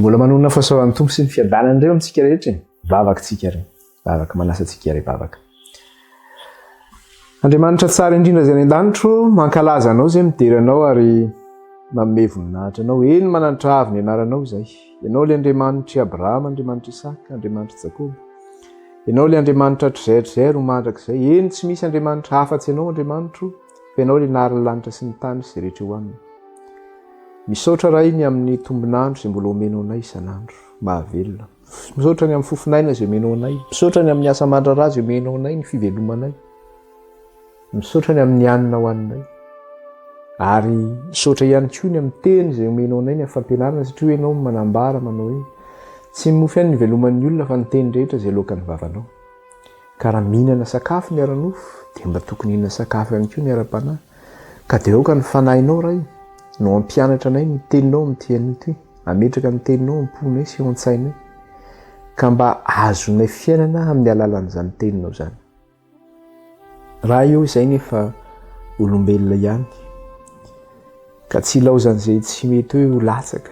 mbola manonona fahasoavan'ny tompo sy ny fiadanany ireo amintsika rehetra vavaka tsika ireny vavaka manasa tsika iray vavaka Andriamanitra tsara indrindra izay any an-danitro mankalaza anao izay midery anao ary manome voninahitra anao eny mananitra avy ny anaranao izay ianao ilay Andriamanitra Abrahama Andriamanitra Isaka Andriamanitra Jakoba ianao ilay Andriamanitra hatr'izay ho mandrakizay eny tsy misy Andriamanitra hafa-tsy ianao Andriamanitro fa ianao ilay nahalanitra sy ny tany sy rehetra eo aminy misaotra raha iny amin'ny tombonandro izay mbola omenao anay isan'andro mahavelona misaotra ny amin'ny fofinaina izay omenao anay misaotra ny amin'ny asa aman-draharaha izay omenao anay ny fivelomanay misaotra ny amin'ny anina ho aninay ary misaotra ihany koa ny amin'ny teny izay omenao anay ny fampianarana satria ianao manambara manao hoe tsy mofy ihany ny veloman'ny olona fa ny teny rehetra izay lokan'ny vavanao ka raha mihinana sakafo ny ara-nofo dia mba tokony hihinana sakafo ihany koa ny ara-panahy ka dia ao ka ny fanahinao raha io no ampianatra anay ny teninao amin'ity an'ity ametraka ny teninao amponay sy eo an-tsainay ka mba azonay fiainana amin'ny alalan'izany teninao izany raha io izay nefa olombelona ihany ka tsy ilaozan'izay tsy mety hoe ho latsaka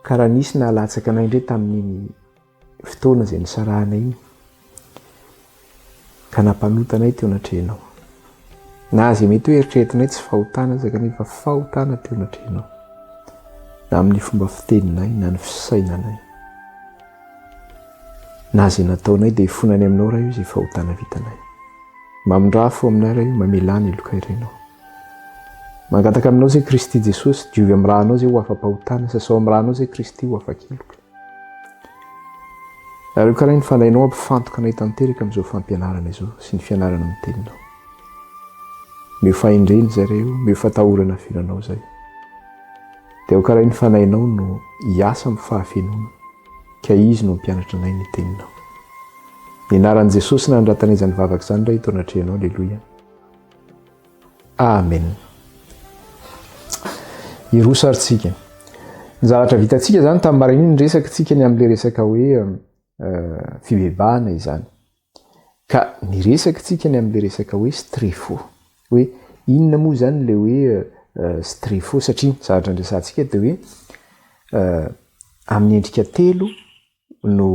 ka raha nisy nahalatsaka anay indray tamin'ny fotoana izay nisarahanay iny ka nampanotanay teo anatrehanao na azy mety hoe eritreretinay tsy fahotana aza kanefa fahotana teo anatrehanao na amin'ny fomba fiteninay na ny fisainanay na izay nataonay dia hifonany aminao raha io izay fahotana vitanay mamindraha fo aminay raha io mamelany loka irenao mangataka aminao izay Kristy Jesosy diovy amin'ny rahanao izay ho afa-pahotana sasao amin'ny rahanao izay Kristy ho afa-keloka ary io karaha ny fanahinao ampifantoka anay tanteraka amin'izao fampianarana izao sy ny fianarana amin'ny teninao meo fahendreny zareo meo fatahorana firanao izay dia ho karaha ny fanahinao no hiasa amin'ny fahafenona ka izy no mpianatra anay ny teninao ny anaran'i Jesosy na andratana izany vavaka izany raha ito anatrehanao aleloia amen irosarintsika ny zavatra vitantsika izany tamin'ny maraina ny resaka tsika ny amin'ilay resaka hoe fibebahana izany ka ny resaka tsika ny amin'ilay resaka hoe strefo hoe inona moa izany ilay hoe strefo satria zavatra andresantsika dia hoe amin'ny endrika telo no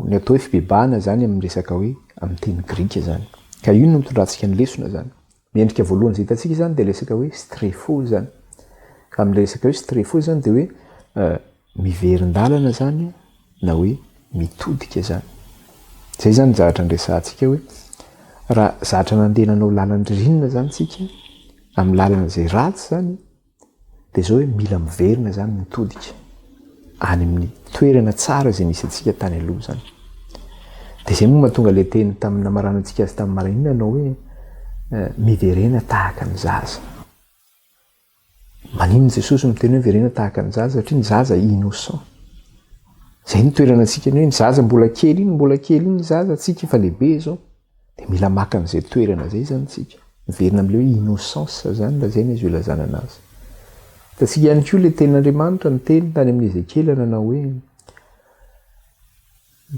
ny atao hoe fibebahana zany amin'ny resaka hoe amin'ny teny grika zany ka io no mitondrantsika ny lesona zany miendrika voalohany izay hitantsika zany dia resaka hoe strefo zany ka amin'ny resaka hoe strefo zany dia hoe miverin-dalana zany na hoe mitodika zany zay zany zavatra andresantsika hoe raha zavatra nandehananao lalan-dririna zany tsika amin'ny lalana izay ratsy zany dia zao hoe mila miverina zany mitodika any amin'ny toerana tsara izay nisy antsika tany aloha zany dia izay moa mahatonga ilay teny tamin'ny namaranantsika azy tamin'ny maraina anao hoe miverena tahaka ny zaza manino Jesosy miteny hoe miverena tahaka ny zaza satria ny zaza innocent izay ny toerana antsika ny hoe ny zaza mbola kely iny ny zaza tsika efa lehibe zao dia mila maka an'izay toerana zay zany tsika miverina amin'ilay hoe innocence zany raha zay ny azo ilazana anazy tatsika ihany koa ilay tenin'Andriamanitra ny teny tany amin'ny Ezekiela nanao hoe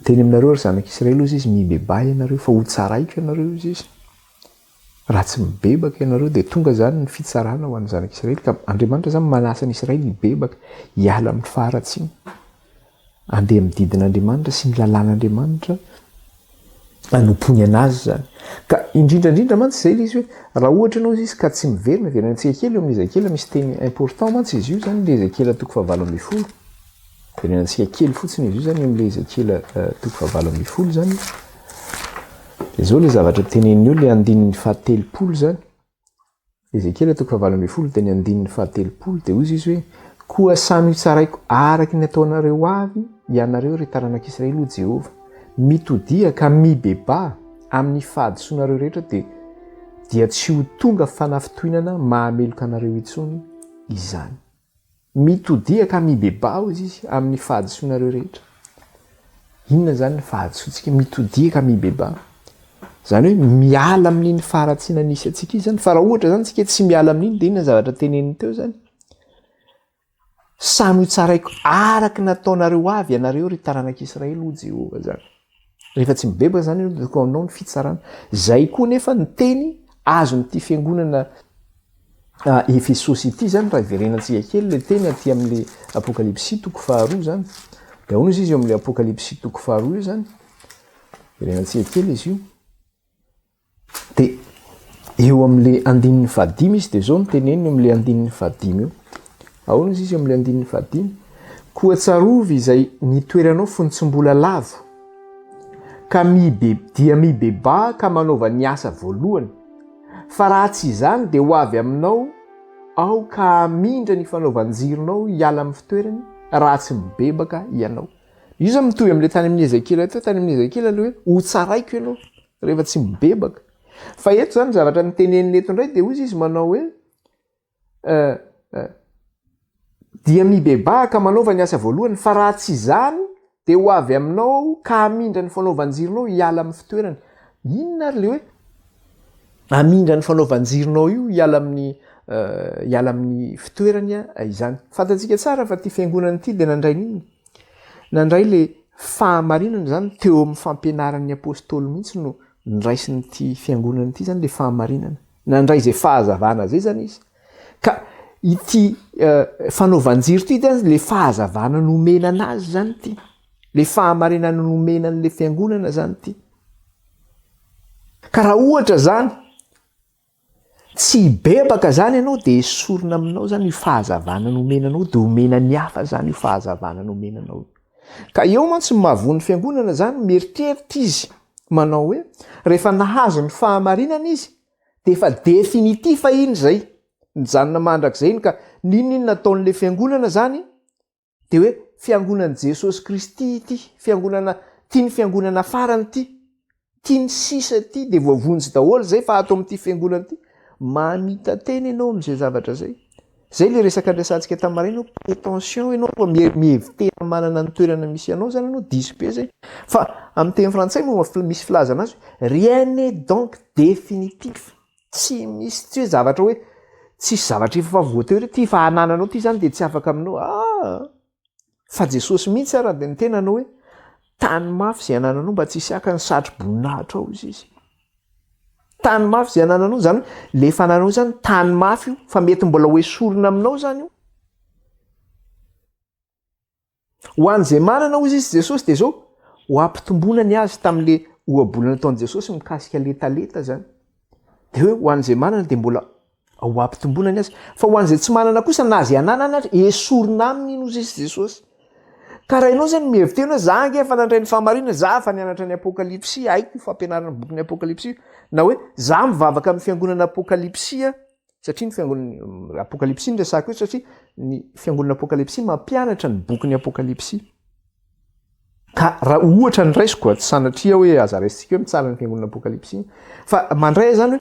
teny aminareo ry zanak'Israely ozy izy mibebay ianareo fa ho tsaraiko ianareo izy izy raha tsy mibebaka ianareo dia tonga zany ny fitsarana ho an'ny zanak'Israely ka Andriamanitra zany manasa ny Israely hibebaka hiala amin'ny faharatsiana andeha amin'ny didin'Andriamanitra sy ny lalàn'Andriamanitra anompony anazy zany ka indrindrandrindra mantsy izay ilay izy hoe raha ohatra ianao izy izy ka tsy miverina verenantsika kely eo amin'ny Ezekiela misy teny important mantsy izy io zany ilay Ezekiela 7:20 verenantsika kely fotsiny izy io zany amin'ilay Ezekiela 7:20 zany dia zao ilay zavatra teneniny io ilay andinin'ny 7 zany Ezekiela 7:20 dia ny andinin'ny 7 dia ozy izy hoe koa samy tsaraiko araky ny ataonareo avy ianareo ry taranak'Israely ho Jehova mitodia ka mibeba amin'ny fahadisoanareo rehetra dia tsy ho tonga fanafitohinana mahameloka anareo intsony izany mitodia ka mibeba izy izy amin'ny fahadisoanareo rehetra inona zany ny fahadisoantsika mitodia ka mibeba zany hoe miala amin'iny faharatsiana nisy atsika izy zany fa raha ohatra zany tsika tsy miala amin'iny dia inona zavatra teneniny teo zany samy ho tsaraiko araky nataonareo avy ianareo ry taranak'Israely ho Jehova zany rehefa tsy mibebaka zany io dia anao ny fitsarana zay koa nefa ny teny azon'ity fiangonana Efesosy ity zany raha iverenantsika kely le teny aty amin'le apokalypsy toko faharoa zany de ahoana izy eo amin'le apokalypsy toko faharoa io zany iverenantsika kely izy io de eo amin'le andinin'ny fahadimy izy de zao noteneniny amin'le andinin'ny fahadimy io ahoana izy eo amin'le andinin'ny fahadimy koa tsarovy izay nitoeranao fontsim-bola lavo ka dia mibeba ka manaova ny asa voalohany fa raha tsy izany de ho avy aminao ao ka amindra ny fanaovanjironao hiala amin'ny fitoerany raha tsy mibebaka ianao. Io zany mitohy amin'le tany amin'ny Ezekila eto, tany amin'ny Ezekila le hoe ho tsaraiko ianao rehefa tsy mibebaka. Fa eto zany zavatra niteneniny eto indray de hozy izy manao hoe dia mibeba ka manaova ny asa voalohany fa raha tsy izany de ho avy aminao ka amindra ny fanaovanjironao hiala amin'ny fitoerany. Inona ary le hoe amindra ny fanaovanjironao io hiala amin'ny fitoerany izany. Fantatsika tsara fa ty fiangonana ity de nandray le fahamarinana zany teo amin'ny fampianaran'ny apôstôly mihitsy no nraisiny ty fiangonana ity zany le fahamarinana. Nandray zay fahazavana zay zany izy. Ka ity fanaovanjiro ity zany le fahazavana nomena anazy zany ity. Le fahamarinana nomena an'le fiangonana zany ity. Ka raha ohatra zany tsy bebaka zany ianao de esorina aminao zany io fahazavana nomenanao de omena ny hafa zany io fahazavana nomenanao. Ka eo mantsy mahavon'ny fiangonana zany mieritreritra izy manao hoe rehefa nahazo ny fahamarinana izy de efa definitif iny zay nijanona mandrak'izay iny ka ninona nataon'le fiangonana zany de hoe fiangonana Jesosy Kristy ity fiangonana tiany fiangonana farany ity tiany sisa ity de voavonjy daholo zay fa ato amin'ity fiangonana ity mamita teny ianao am'izay zavatra zay. Zay le resaka andrasantsika tamarina attention ianao mihevitena manana ny toerana misy ianao zany ianao diso be zay. Fa amin'ny teny frantsay moa misy filazana azy rien n'est donc définitif. Tsy misy tsy hoe zavatra hoe tsisy zavatra efa voatery hoe ty fa anananao ty zany de tsy afaka aminao. Fa Jesosy mihitsy ara de ny tenanao hoe tany mafy zay anananao mba tsisy aka ny satro-boninahitra ao izy. Tany mafy zay anananao zany le fananao zany tany mafy io fa mety mbola hoe sorina aminao zany io. Ho an'izay manana ozy izy Jesosy de zao ho ampitombona ny azy tamin'le ohabolana nataon'i Jesosy mikasika letaleta zany. De hoe ho an'izay manana de mbola ho ampitombona ny azy. Fa ho an'izay tsy manana kosa na zay ananana esorina aminy iny ozy izy Jesosy. Ka raha ianao zany mihevitena za ange fa nandray ny fahamarinana za fa nianatra ny apokalypsy haiko fampianarana boky ny apokalypsy na hoe za mivavaka amin'ny fiangonana apokalypsy satria ny fiangonana apokalypsy ny resako eto satria ny fiangonana apokalypsy mampianatra ny boky ny apokalypsy. Ka raha ohatra ny raisiko tsy sanatria hoe aza raisitsika hoe mitsara ny fiangonana apokalypsy fa mandray zany hoe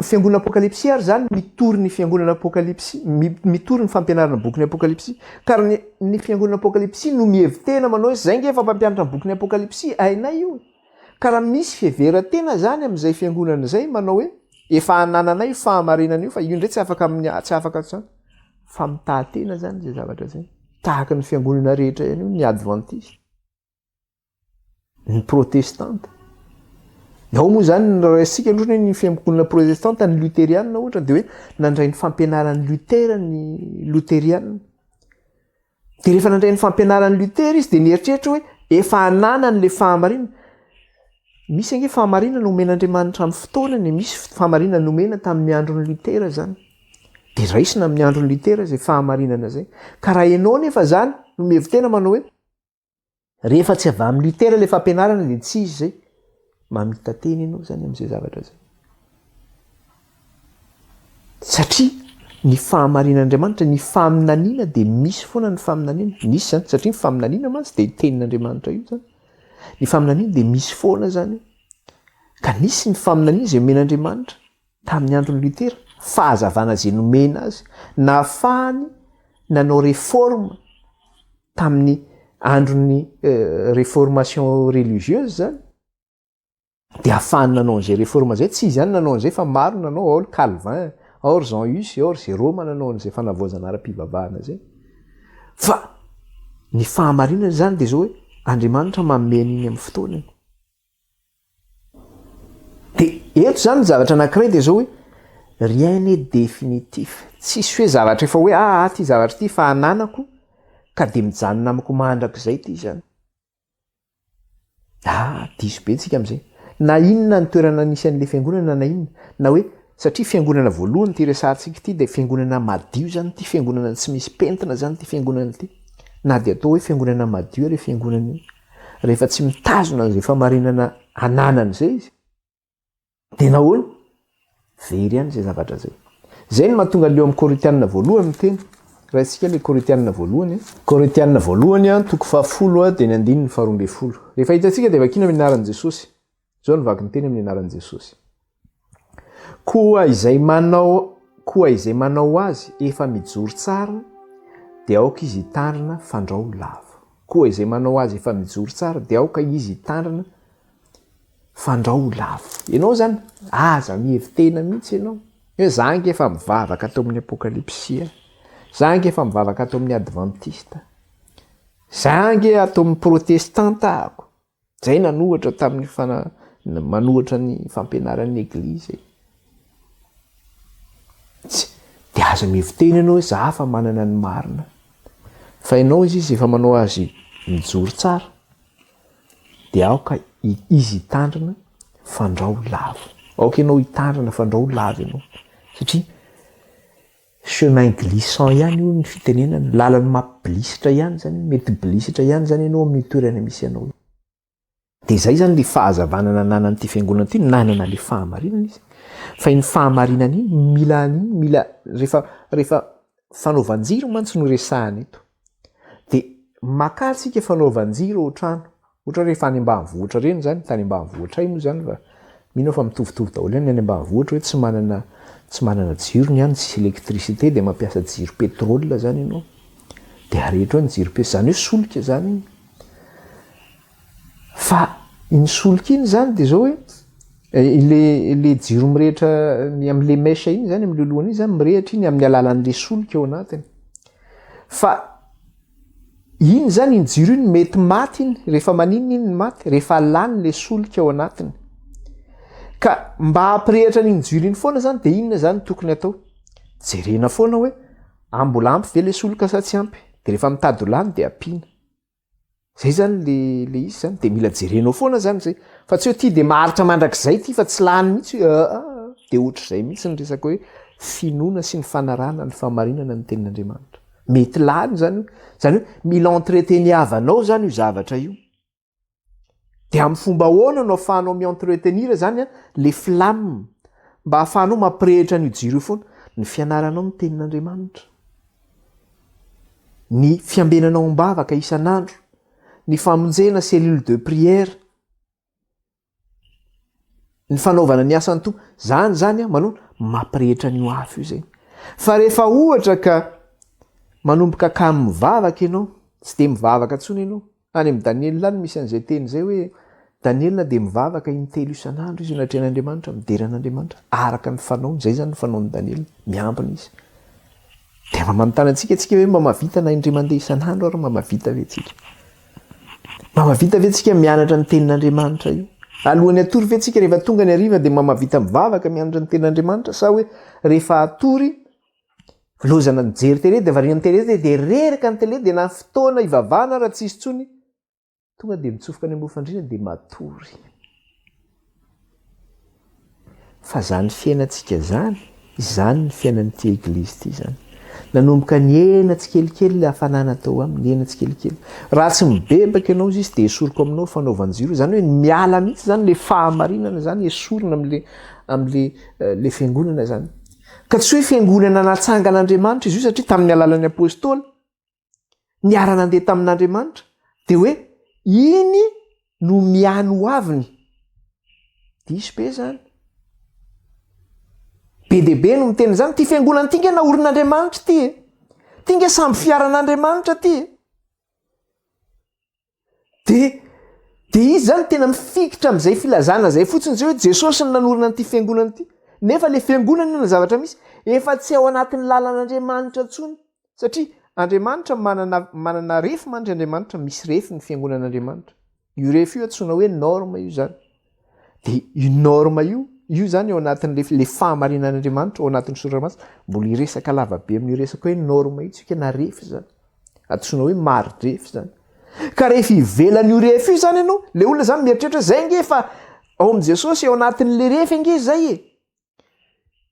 fiangonana apokalypsy ary zany mitory ny fiangonana apokalypsy mitory ny fampianarana boky ny apokalypsy ka ny fiangonana apokalypsy no mihevitena manao hoe zay nge fa mpampianatra ny boky ny apokalypsy ainay io. Ka raha misy fiheveran-tena zany amin'izay fiangonana zay manao hoe efa anananay io fahamarinana io fa io ndray tsy afaka zany fa mitahatena zany zay zavatra zay tahaka ny fiangonana rehetra ihany io ny adventiste ny protestante. Ao moa zany raisika androany ny fiangonana protestante ny luthérienne ohatra de hoe nandray ny fampianaran'ny Lutera ny luthérienne. De rehefa nandray ny fampianaran'ny Lutera izy de nieritreritra hoe efa ananany le fahamarinana. Misy ange fahamarinana nomen'Andriamanitra amin'ny fotoanany, misy fahamarinana nomena tamin'ny andron'ny Lutera zany. De raisina amin'ny andron'ny Lutera zay fahamarinana zay. Ka raha ianao nefa zany no mihevitena manao hoe rehefa tsy avy amin'ny Lutera le fampianarana de tsy izy zay. Mamita teny ianao zany amin'izay zavatra zay. Satria ny fahamarinan'Andriamanitra ny faminaniana de misy foana ny faminaniana. Misy zany satria ny faminaniana mantsy de tenin'Andriamanitra io zany. Ny faminaniana de misy foana zany. Ka nisy ny faminaniana izay omen'Andriamanitra tamin'ny andron'ny Lutera, fahazavana izay nomena azy, nahafahany nanao réforme tamin'ny andron'ny réformation religieuse zany. De ahafahany nanao an'izay réforme zay, tsy izy ihany nanao an'izay fa maro nanao ao Calvin, ao Jean Hus, ao Jérôme nanao an'izay fanavaozana ara-pivavahana zay. Fa ny fahamarinana zany de zao hoe Andriamanitra mameny iny amin'ny fotoanany. De eto zany ny zavatra anankiray de zao hoe rien n'est définitif. Tsisy hoe zavatra efa hoe ty zavatra ty fa ananako ka de mijanona amiko mandrak'izay ty zany. Diso be tsika am'izay. Na inona ny toerana nisy an'le fiangonana na inona. Na hoe satria fiangonana voalohany ty resahantsika ty de fiangonana madio zany ty, fiangonana tsy misy pentina zany ty fiangonana ty. Na de atao hoe fiangonana madio le fiangonana io. Rehefa tsy mitazona an'izay famarinana ananany zay izy. De nahoana? Very ihany zay zavatra zay. Zay no mahatonga leo amin'ny Korintianina voalohany miteny. Raha isika le Korintianina voalohany. Korintianina voalohany toko 10 de ny 9:12. Rehefa hitantsika de vakina amin'ny anaran'i Jesosy. Zao no vaky ny teny amin'ny anaran'i Jesosy. Koa izay manao azy efa mijoro tsara de aoka izy hitandrina fandrao lavo. Koa izay manao azy efa mijoro tsara de aoka izy hitandrina fandrao lavo. Ianao zany aza mihevitena mihitsy ianao. Hoe zangy efa mivavaka atao amin'ny Apokalypsy. Zangy efa mivavaka atao amin'ny Adventiste. Zangy atao amin'ny Protestanta ako. Zay nanohatra tamin'ny manohatra ny fampianaran'ny Eglizy. De aza mihevitena ianao hoe za fa manana ny marina. Fa ianao izy efa manao azy mijoro tsara de aoka izy hitandrina fandrao lavo. Aoka ianao hitandrina fandrao lavo ianao. Satria chemin glissant ihany io ny fitenenana, lalany mampibilisitra ihany zany, mety bilisitra ihany zany ianao amin'ny toerana misy ianao. De zay zany le fahazavanana nanan'ity fiangonana ity, nanana le fahamarinana izy. Fa iny fahamarinana iny mila rehefa fanaovan-jiro mantsy no resahana eto. De makatsika fanaovan-jiro ao trano. Ohatra rehefa any ambanivohitra reny zany, tany ambanivohitra iny zany fa mino fa mitovy daholo any ambanivohitra hoe tsy manana jiro ny any, tsy électricité de mampiasa jiro pétrole zany ianao. De arehetra ny jiro zany hoe solika zany. Fa iny solika iny zany de zao hoe le jiro mirehitra am'le mesha iny zany, am'le lohany iny zany mirehitra iny amin'ny alalan'le solika ao anatiny. Fa iny zany iny jiro iny mety maty iny, rehefa maninona iny maty, rehefa lany le solika ao anatiny. Ka mba hampirehitra n'iny jiro iny foana zany de inona zany tokony atao? Jerena foana hoe mbola ampy ve le solika sa tsy ampy? De rehefa mitady lany de ampiana. Zay zany le izy zany de mila jerenao foana zany zay. Fa tsy hoe ty de maharitra mandrak'izay ty fa tsy lany mihitsy de ohatr'izay mihitsy ny resaka hoe finoana sy ny fanarana ny famarinana ny tenin'Andriamanitra. Mety lany zany hoe mila entreteniavanao zany io zavatra io. De amin'ny fomba ahoana no ahafahanao mi-entretenir zany le flamme mba ahafahanao mampirehitra ny jiro foana? Ny fianaranao ny tenin'Andriamanitra, ny fiambenanao am-bavaka isan'andro, ny famonjena cellule de prière, ny fanaovana ny asan'ny Tompo. Zany manao mampirehitra ny afo io zay. Fa rehefa ohatra ka manomboka ka mivavaka ianao, tsy de mivavaka tsony ianao. Any amin'ny Daniel any misy an'izay teny zay hoe Daniel de mivavaka intelo isan'andro izy natren'Andriamanitra, mideran'Andriamanitra araka ny fanaony. Zay zany ny fanaony Daniel, miampina izy. De mamanontany antsika hoe mba mahavita na indray mandeha isan'andro ary mba mahavita ve tsika? Mba mahavita ve tsika mianatra ny tenin'Andriamanitra io? Alohan'ny atory ve tsika rehefa tonga ny hariva de mba mahavita mivavaka mianatra ny tenin'Andriamanitra, sa hoe rehefa atory lozana nijery tele de variana tele de reraka ny tele de na fotoana ivavahana raha tsisy tsony tonga de mitsofoka any ambofandrina de matory. Fa zany fiainantsika zany ny fiainan'ity Eglizy ity zany. Nanomboka ny ena tsikelikely le hafanana atao aminy, ena tsikelikely. Raha tsy mibebaka ianao izy de esoriko aminao fanaovan-jiro. Zany hoe miala mihitsy zany le fahamarinana zany esorina am'le fiangonana zany. Ka tsy hoe fiangonana natsangan'Andriamanitra izy io, satria tamin'ny alalan'ny apôstôly niara nandeha tamin'Andriamanitra de hoe iny no miano aviny. Diso be zany. Be deaibe no miteny zany, ty fiangonana ty nge naorin'Andriamanitra ty. Ty nge samby fiaran'Andriamanitra ty. De izy zany tena mifikitra am'izay filazana zay fotsiny zay hoe Jesosy ny nanorina an'ity fiangonana ty. Nefa le fiangonana io na zavatra misy efa tsy ao anatin'ny lalan'Andriamanitra tsony. Satria Andriamanitra manana refy mandry Andriamanitra, misy refy ny fiangonan'Andriamanitra. Io refy io antsoina hoe norme io zany. De io norme io io zany eo anatin'le fahamarinan'andriamanitra ao anatin'ny soratra mbola iresaka lavabe amin'ny resaka hoe norma itsika na refy zany atsoina hoe maridrefy zany ka rehefa ivelan'io refy io zany ianao le olona zany mieritreritra zay nge fa ao am' jesosy eo anatin'le refy ange zay e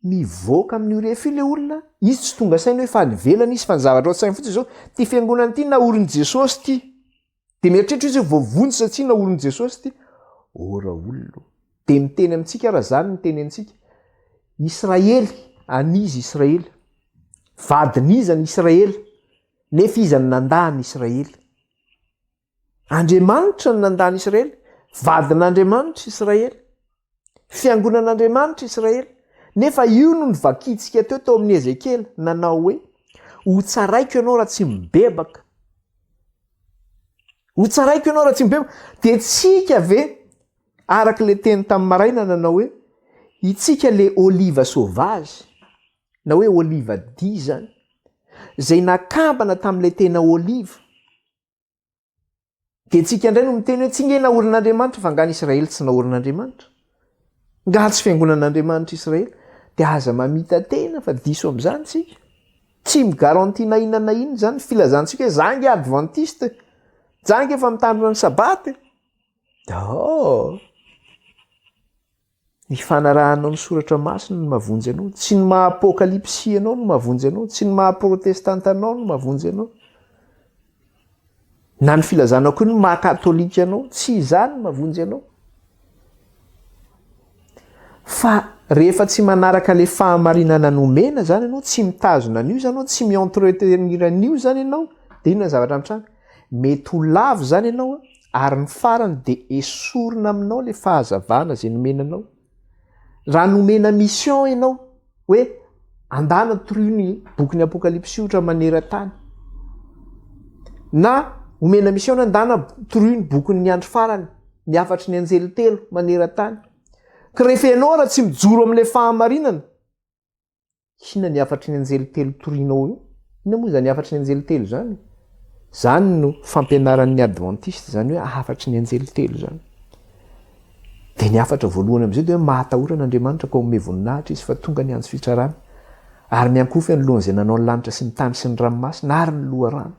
mivoaka amin'io refy io le olona izy tsy tonga saina hoe fa nivelana izy fa ny zavatra ao sainy fotsiny zao ty fiangonana ty naorin' jesosy ty de mieritreritra izy voavonjy satsia naorin' jesosy ty ora olona de miteny amintsika raha zany miteny antsika Israely anizy Israely vadin'izany Israely nefa izany nandany Israely Andriamanitra ny nandany Israely vadin'Andriamanitra Israely fiangonan'Andriamanitra Israely nefa io no nivakitsika teo amin'ny Ezekely nanao hoe ho tsaraiko ianao raha tsy mibebaka ho tsaraiko ianao raha tsy mibebaka de tsika ve araka le teny tamin'ny maraina nanao hoe itsika le oliva sauvage na hoe oliva dia zany zay nakambana tamin'le tena oliva de tsika indray no miteny hoe tsy nge naorin'Andriamanitra fa ngany Israely tsy naorin'Andriamanitra nga tsy fiangonan'Andriamanitra Israely de aza mamita tena fa diso am'izany tsika tsy migarantina ina na iny zany filazantsika hoe zange adventiste zange efa mitandrina ny sabaty ny fanarahanao ny soratra masina no mavonjy anao tsy ny maha-apokalypsy anao no mavonjy anao tsy ny maha-protestanta anao no mavonjy anao na ny filazanao koa ny maha-katolika anao tsy izany no mavonjy anao fa rehefa tsy manaraka le fahamarinana nomena zany ianao tsy mitazona an'io zany anao tsy mientretenir-an'io zany ianao de inona ny zavatra mitranga mety ho lavo zany ianao ary ny farany de esorina aminao le fahazavana zay nomenanao raha nomena mission ianao hoe andana toroiny bokyny apokalypsy ohatra maneran-tany na omena mission ny andana toroiny bokyny ny andro farany ny afatry ny anjely telo maneran-tany ka rehefa ianao raha tsy mijoro amin'le fahamarinana hina ny afatry ny anjely telo torinao io ina moa zany afatry ny anjely telo zany zany no fampianaran'ny adventiste zany hoe afatry ny anjely telo zany de ny afatra voalohany am'izay de hoe mahatahoranaandriamanitra ka ome voninahitra izy fa tonga ny anjo fitrarana ary miankofy anylohan'izay nanao ny lanitra sy ny tany sy ny ranomasina ary ny loha rano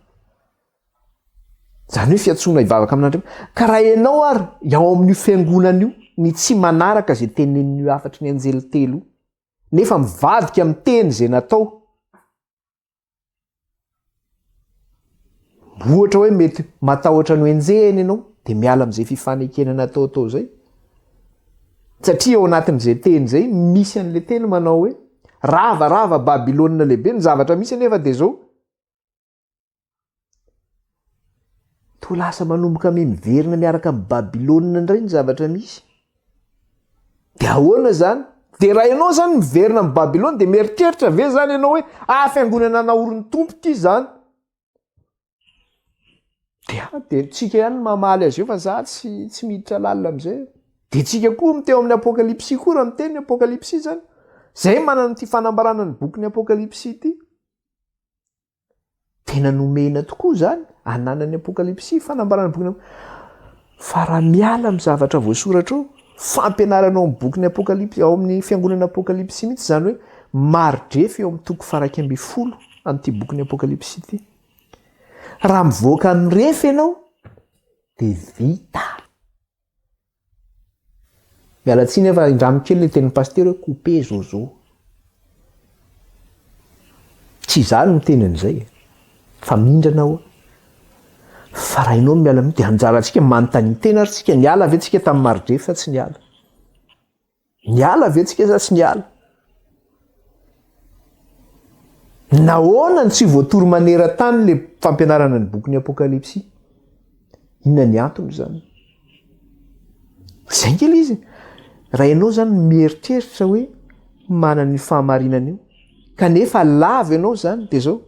zany hoe fiatsona ivavaka amin'andriamanitra ka raha ianao ary ao amin'io fiangonana io ny tsy manaraka zay tenenin'io afatry ny anjely telo nefa mivadika amin'ny teny zay natao ohatra hoe mety matahotra ny enjehany ianao de miala am'izay fifanekena nataotao zay satria ao anatin'izay teny zay misy an'le teny manao hoe ravarava babilôna lehibe ny zavatra misy anefa de zao to lasa manomboka me miverina miaraka amin'ny babilôna indray ny zavatra misy de ahoana zany de raha ianao zany miverina amin'ny babilôna de mieritreritra ve zany ianao hoe fiangonana naoriny tompo ty zany de tsika ihany mamaly azy eo fa za tsy miditra lalina am'izay de tsika koa miteo amin'ny apokalypsy koa raha miteny apokalypsy zany zay manana ty fanambarana ny bokyny apokalypsy ty tena nomena tokoa zany ananany apokalypsy fanambarana bokyny fa raha miala amin'ny zavatra voasoratra ao fampianaranao amin'ny bokyny apokalypsy ao amin'ny fiangonana apokalypsy mihitsy zany hoe maridrefy eo amin'ny toko faraky amby folo an'ity bokyny apokalypsy ty raha mivoaka amin'ny refy ianao de vita mialatsiny efa indramo kely le tenin'ny paster hoe coupe zozo tsy zany no tenin'izay fa mindranao fa raha ianao no miala amin'io de anjarantsika manontany tena ary tsika niala ave tsika tamin'ny maridrefy sa tsy niala ave tsika sa tsy niala nahoana ny tsy voatory maneran-tany le fampianarana ny bokyny apokalypsy inona ny antony zany zay ngely izy raha ianao zany mieritreritra hoe manany fahamarinana io kanefa lava ianao zany de zao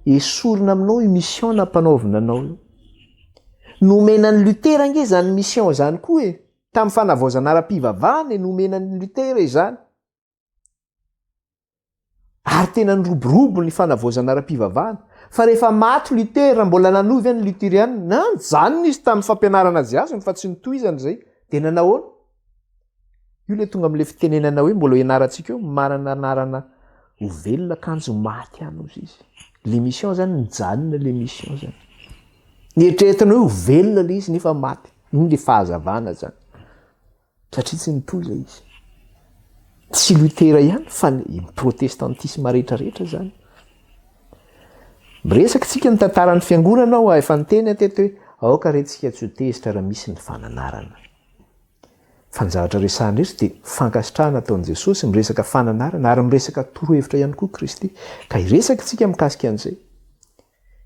esorina aminao i mission nampanaovina anao io nomenan'ny Lutera nge zany mission zany koa e tamin'ny fanavaozana ara-pivavahana e nomenan'ny Lutera izany ary tena nyroborobo ny fanavaozana ara-pivavahana fa rehefa maty Lutera mbola nanovy any luteriana nanjanona izy tamin'ny fampianarana azy azony fa tsy nitohizany zay de nanahoana io le tonga am'le fitenenana hoe mbola ianarantsika eo manana anarana ho velona kanjo maty any ozy izy. L'émission zany nijanona l'émission zany. Nieritreretana hoe ho velona le izy nefa maty. Iny le fahazavana zany. Satria tsy nipoiza izy. Tsy Lutera ihany fa ny protestantisme rehetrarehetra zany. Miresaka tsika ny tantaran'ny fiangonana ao efa niteny ateto hoe aoka rentsika tsy ho tezitra raha misy ny fananarana. Fa ny zavatra resahana rehetra dia fankasitrahana ataon'i Jesosy miresaka fananarana ary miresaka torohevitra ihany koa Kristy. Ka hiresaka tsika mikasika an'izay.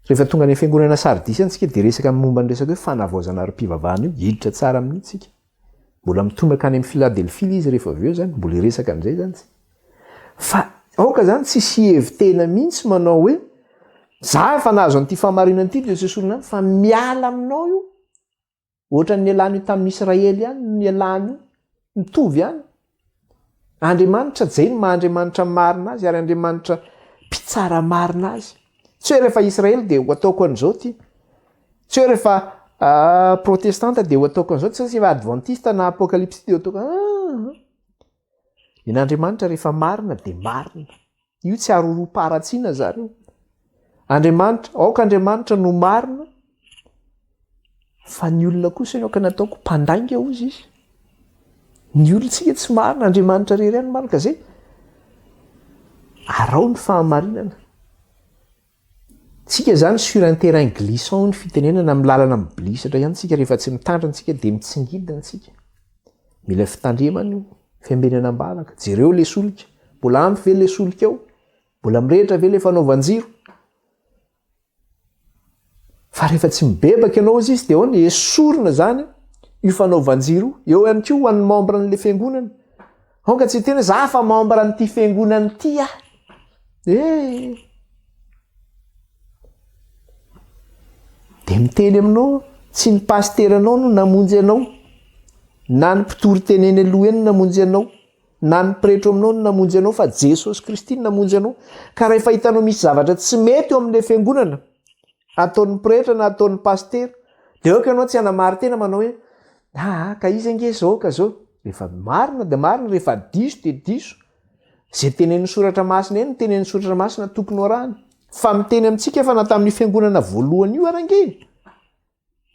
Rehefa tonga any fiangonana Sardisy antsika dia resaka momba ny resaka hoe fanavaozana ary-pivavahana io hiditra tsara amin'itsika. Mbola mitomaka any amin'ny Philadelphie izy rehefa avy eo zany mbola hiresaka an'izay zany. Fa aoka zany tsy sihevitena mihitsy manao hoe za efa nahazo an'ity fahamarinana ity dia Jesosy olona fa miala aminao io. Ohatra ny ialany io tamin'ny Israely ihany ny ialany io. Mitovy ihany. Andriamanitra jeny maha-Andriamanitra marina azy ary Andriamanitra mpitsara marina azy. Tsy hoe rehefa Israely dia ho ataoko an'izao ty. Tsy hoe rehefa protestanta dia ho ataoko an'izao tsy rehefa adventiste na apokalypsy dia ho ataoko. Ny Andriamanitra rehefa marina dia marina. Io tsy aroroam-paratsiana zareo. Andriamanitra, aoka Andriamanitra no marina. Fa ny olona kosa ny aoka nataoko mpandainga ozy izy. Ny olontsika tsy marina, Andriamanitra rery ihany marina ka zay. Arao ny fahamarinana. Tsika zany sur un terrain glissant ny fitenenana amin'ny lalana mibilisatra ihany tsika rehefa tsy mitandrina tsika dia mitsingidina tsika. Mila fitandremana io, fiambenana mbalaka. Jereo le solika, mbola ampy ve le solika ao? Mbola mirehitra ve le fanaovan-jiro? Fa rehefa tsy mibebaka ianao izy dia ao ny esorina zany io fanaovan-jiro. Eo ihany koa ho an'ny membre n'le fiangonana. Aoka tsy tena za fa membre n'ity fiangonana ity ah. Dia miteny aminao, tsy ny pasteranao no namonjy anao, na ny mpitory teneny aloha eny namonjy anao, na ny pretra aminao no namonjy anao, fa Jesosy Kristy no namonjy anao. Ka rehefa hitanao misy zavatra tsy mety eo amin'ilay fiangonana, ataon'ny pretra na ataon'ny pastera, dia aoka ianao tsy hanamary tena manao hoe ka izy ange zao ka zao. Rehefa marina dia marina, rehefa diso dia diso. Zay tenen'ny soratra masina eny, tenen'ny soratra masina tokony ho arahana. Fa miteny amintsika efa na tamin'ny fiangonana voalohany io arange.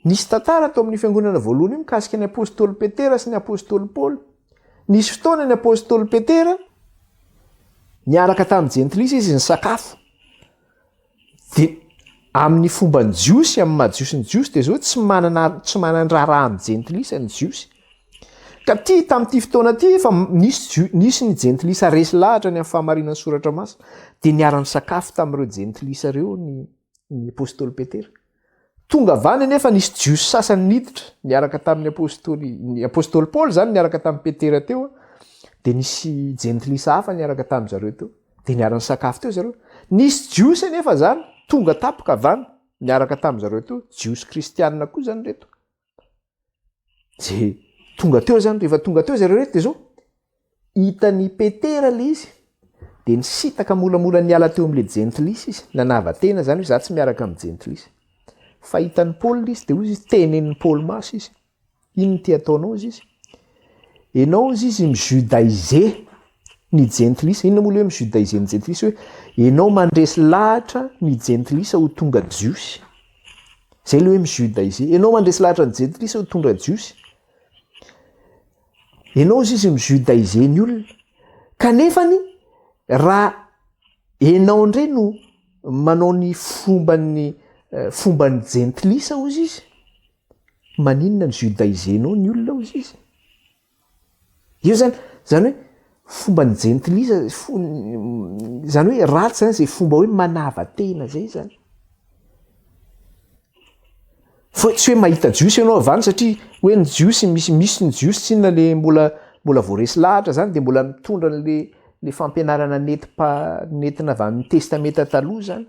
Nisy tantara tao amin'ny fiangonana voalohany io mikasika ny apôstôly Petera sy ny apôstôly Paoly. Nisy fotoana ny apôstôly Petera niaraka tamin'ny jentilisa izy ny sakafo. Dia amin'ny fomba ny jiosy, amin'ny mahajiosy ny jiosy dia zao tsy manandraraha amin'ny jentilisa ny jiosy. Ka tamin'ity fotoana ity efa nisy ny jentilisa resy lahatra ny amin'ny fahamarinan'ny soratra masina dia niara-ny sakafo tamin'ireo jentilisa ireo ny apôstôly Petera. Tonga avany anefa nisy jiosy sasany niditra niaraka tamin'ny apôstôly Paoly zany niaraka tamin'ny Petera teo, dia nisy jentilisa hafa niaraka tamin'ny zareo teo, dia niara-ny sakafo teo zareo. Nisy jiosy anefa zany tonga tapoka avany niaraka tamin'ny zareo teo, jiosy kristianina koa zany reto. Dia tonga teo zany, rehefa tonga teo zareo reto dia zao hitan'ny Petera le izy dia nisitaka molamora niala teo amin'le jentilisa izy, nanava-tena zany hoe za tsy miaraka amin'ny jentilisa. Fa hitan'ny Paoly izy dia ozy izy tenen'ny Paoly masy izy. Ino ny ty ataonao izy? Ianao izy mijudaïze ny jentilisa. Inona moa hoe mijudaïze ny jentilisa? Hoe ianao mandresy lahatra ny jentilisa ho tonga jiosy. Zay le hoe mijudaïze. Ianao mandresy lahatra ny jentilisa ho tonga jiosy. Ianao izy mijudaïze ny olona. Kanefany raha ianao indray no manao ny fomban'ny jentilisa ozy izy, maninona ny judaïzenao ny olona ozy izy? Io zany hoe fomba ny jentilisa, zany hoe ratsy zany zay fomba hoe manava-tena zay zany. Tsy hoe mahita jiosy ianao avany satria hoe ny jiosy misy ny jiosy tsy inona le mbola voaresy lahatra zany dia mbola mitondra le fampianarana nentina avy amin'ny testamenta taloha zany.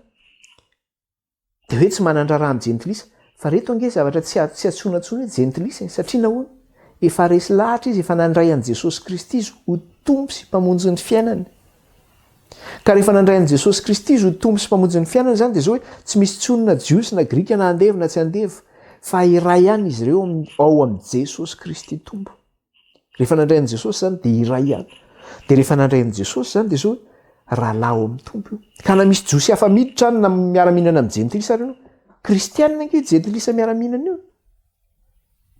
Dia hoe tsy manandraraha amin'ny jentilisa, fa reto ange zavatra tsy atsonatsona hoe jentilisa satria nahoana? Efa resy lahatra izy, efa nandray an'i Jesosy Kristy izy ho tompo sy mpamonjy ny fiainany. Ka rehefa nandray an'i Jesosy Kristy izy ho tompo sy mpamonjy ny fiainany zany dia zao hoe tsy misy tsonona jiosy na grika na andevy na tsy andevy, fa iray ihany izy ireo ao amin'i Jesosy Kristy tompo. rehefa nandray an' jesosy zany de iray ihany. De rehefa nandray an' jesosy zany de zao rahalao amin'ny tompo io. Ka na misy josy hafa miditra any na miara-mihinana amin'ny jentilisa reo kristianina ange jentilisa miara-mihinana io.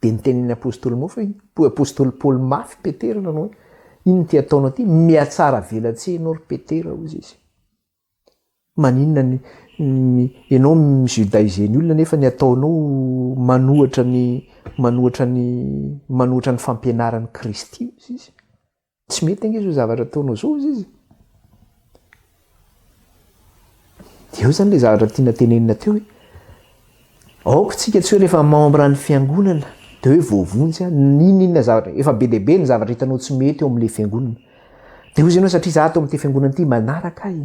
De nitenen'ny apôstôly moa fa apôstôly Paoly mafy Petera nanao hoe iny ty ataonao ty miatsara velatsehinao ry Petera ozy izy. Maninona ianao mijudaise ny olona nefa ny ataonao manohatra ny fampianaran'ny Kristy ozy izy. Tsy mety ange zao zavatra ataonao zao ozy izy. De eo zany le zavatra tiana tenenina teo hoe aoko tsika tsy hoe rehefa membre ny fiangonana de hoe voavonjy ninona zavatra efa be deaibe ny zavatra hitanao tsy mety eo amin'le fiangonana. De ozy ianao satria za to amin'ty fiangonana ty manaraka ahy.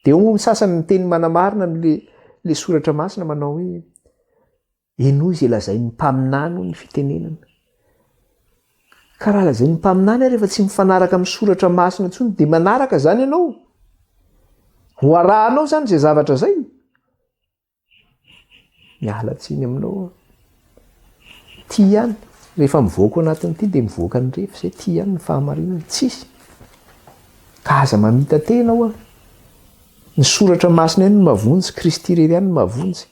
De eo sasany ny teny manamarina am'le soratra masina manao hoe eno izy lazay ny mpaminany ho ny fitenenana. Karaha lazay ny mpaminany rehefa tsy mifanaraka amin'ny soratra masina ntsony de manaraka zany ianao. Ho arahanao zany zay zavatra zay. Miala tsiny aminao. Ty ihany rehefa mivoaka anatin'ity de mivoaka ny refy zay ty ihany ny fahamarinana tsisy. Ka aza mamita tena ao ny soratra masina ihany no mavonjy, Kristy irery ihany no mavonjy.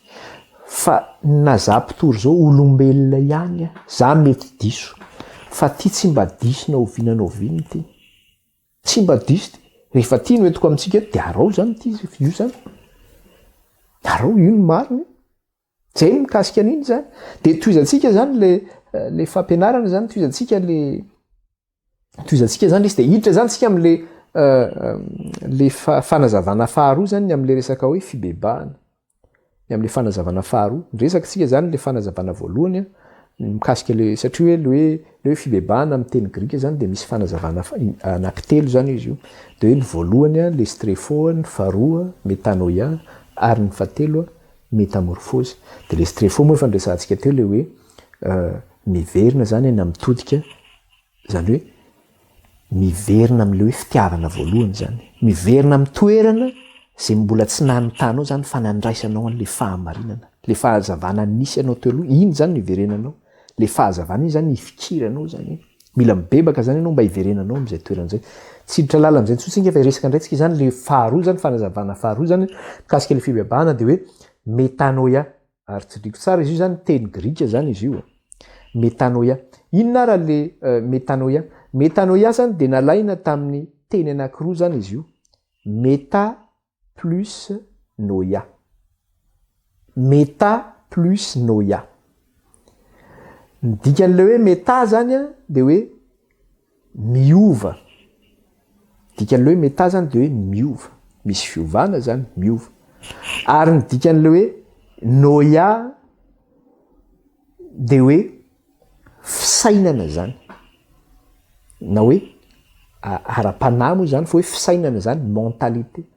Fa naza-pitory zao olombelona ihany za mety diso. Fa ty tsy mba diso na ovinana ovininy ty. Tsy mba diso ty. Rehefa ty no entiko amintsika de arao zany ty io zany. Arao io no mariny. Zay no mikasika an'iny zany. De toizantsika zany le fampianarana zany toizantsika zany izy de hiditra zany tsika am'le le fanazavana faharoa zany am'le resaka hoe fibebahana. Am'le fanazavana faharoa. Resaka tsika zany le fanazavana voalohany mikasika le satria hoe le hoe fibebahana amin'ny teny grika zany de misy fanazavana anankitelo zany izy io. De hoe ny voalohany le strefo, ny faharoa metanoia ary ny fahatelo métamorphose. De le strefo moa efa nresantsika teo le hoe miverina zany any mitodika zany hoe miverina am'le hoe fitiavana voalohany zany. Miverina amin'ny toerana zay mbola tsy nanotanao zany fa nandraisanao an'le fahamarinana. Le fahazavana nisy anao teo aloha iny zany niverenanao. Le fahazavana iny zany ifikiranao zany. Mila mibebaka zany ianao mba hiverenanao am'izay toerana zay. Tsy hiditra lala am'izay tsotsinga fa resaka ndraitsika zany le faharoa zany fanazavana faharoa zany kasika le fibebahana de hoe metanoia. Ary tsy driko tsara izy io zany teny grika zany izy io. Metanoia. Inona ara le metanoia? Metanoia zany de nalaina tamin'ny teny anankiroa zany izy io. Meta plus noia. Meta plus noia. Ny dikan'le hoe meta zany de hoe miova. Dikan'le hoe meta zany de hoe miova. Misy fiovana zany miova. Ary ny dikan'le hoe noia de hoe fisainana zany. Na hoe ara-panahy moa zany fa hoe fisainana zany mentalité.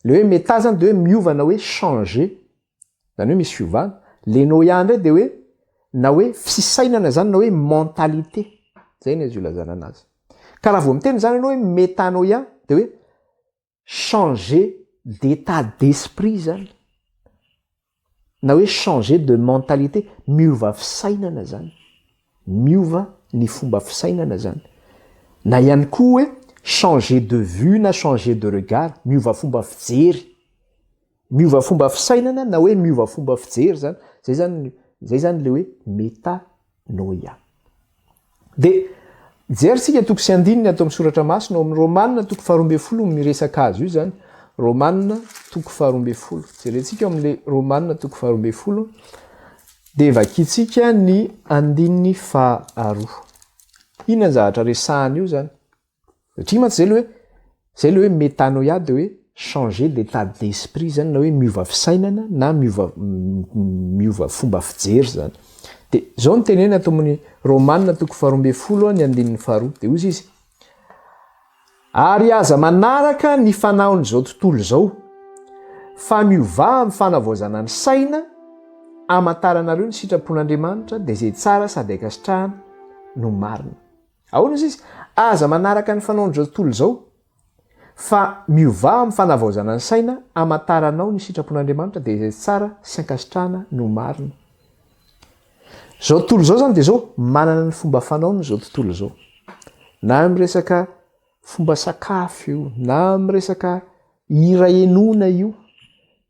Le hoe meta zany de hoe miova na hoe changer. Zany hoe misy fiovana. Le noia ndray de hoe na hoe fisainana zany na hoe mentalité. Zay ny azo ilazana anazy. Ka raha vao miteny zany ianao hoe metanoia de hoe changer d'état d'esprit zany. Na hoe changer de mentalité. Miova fisainana zany. Miova ny fomba fisainana zany. Na ihany koa hoe changer de vue na changer de regard. Miova fomba fijery. Miova fomba fisainana na hoe miova fomba fijery zany. Zay zany le hoe metanoia. De jerisika toko sy andininy atao amin'ny soratra masina ao amin'ny Romanina toko 12 miresaka azy io zany. Romanina toko 12. Jerentsika amin'le Romanina toko 12 de vakitsika ny andininy faharoa. Inona ny zavatra resahany io zany? Satria mantsy zay le hoe metanoia de hoe changer d'état d'esprit zany na hoe miova fisainana na miova fomba fijery zany. De zao ny tenena ato amin'ny Romanina toko 12 ny andininy faharoa de ozy izy. Ary aza manaraka ny fanaon'izao tontolo zao fa miova amin'ny fanavaozana ny saina amantaranareo ny sitrapon'Andriamanitra de zay tsara sady akasitrahana no marina. Ahoana izy? Aza manaraka ny fanaon'izao tontolo zao fa miova amin'ny fanavaozana ny saina amantaranao ny sitrapon'Andriamanitra de zay tsara sy ankasitrahana no marina. Zao tontolo zao zany de zao manana ny fomba fanaony zao tontolo zao. na miresaka fomba sakafo io, na miresaka hira enona io,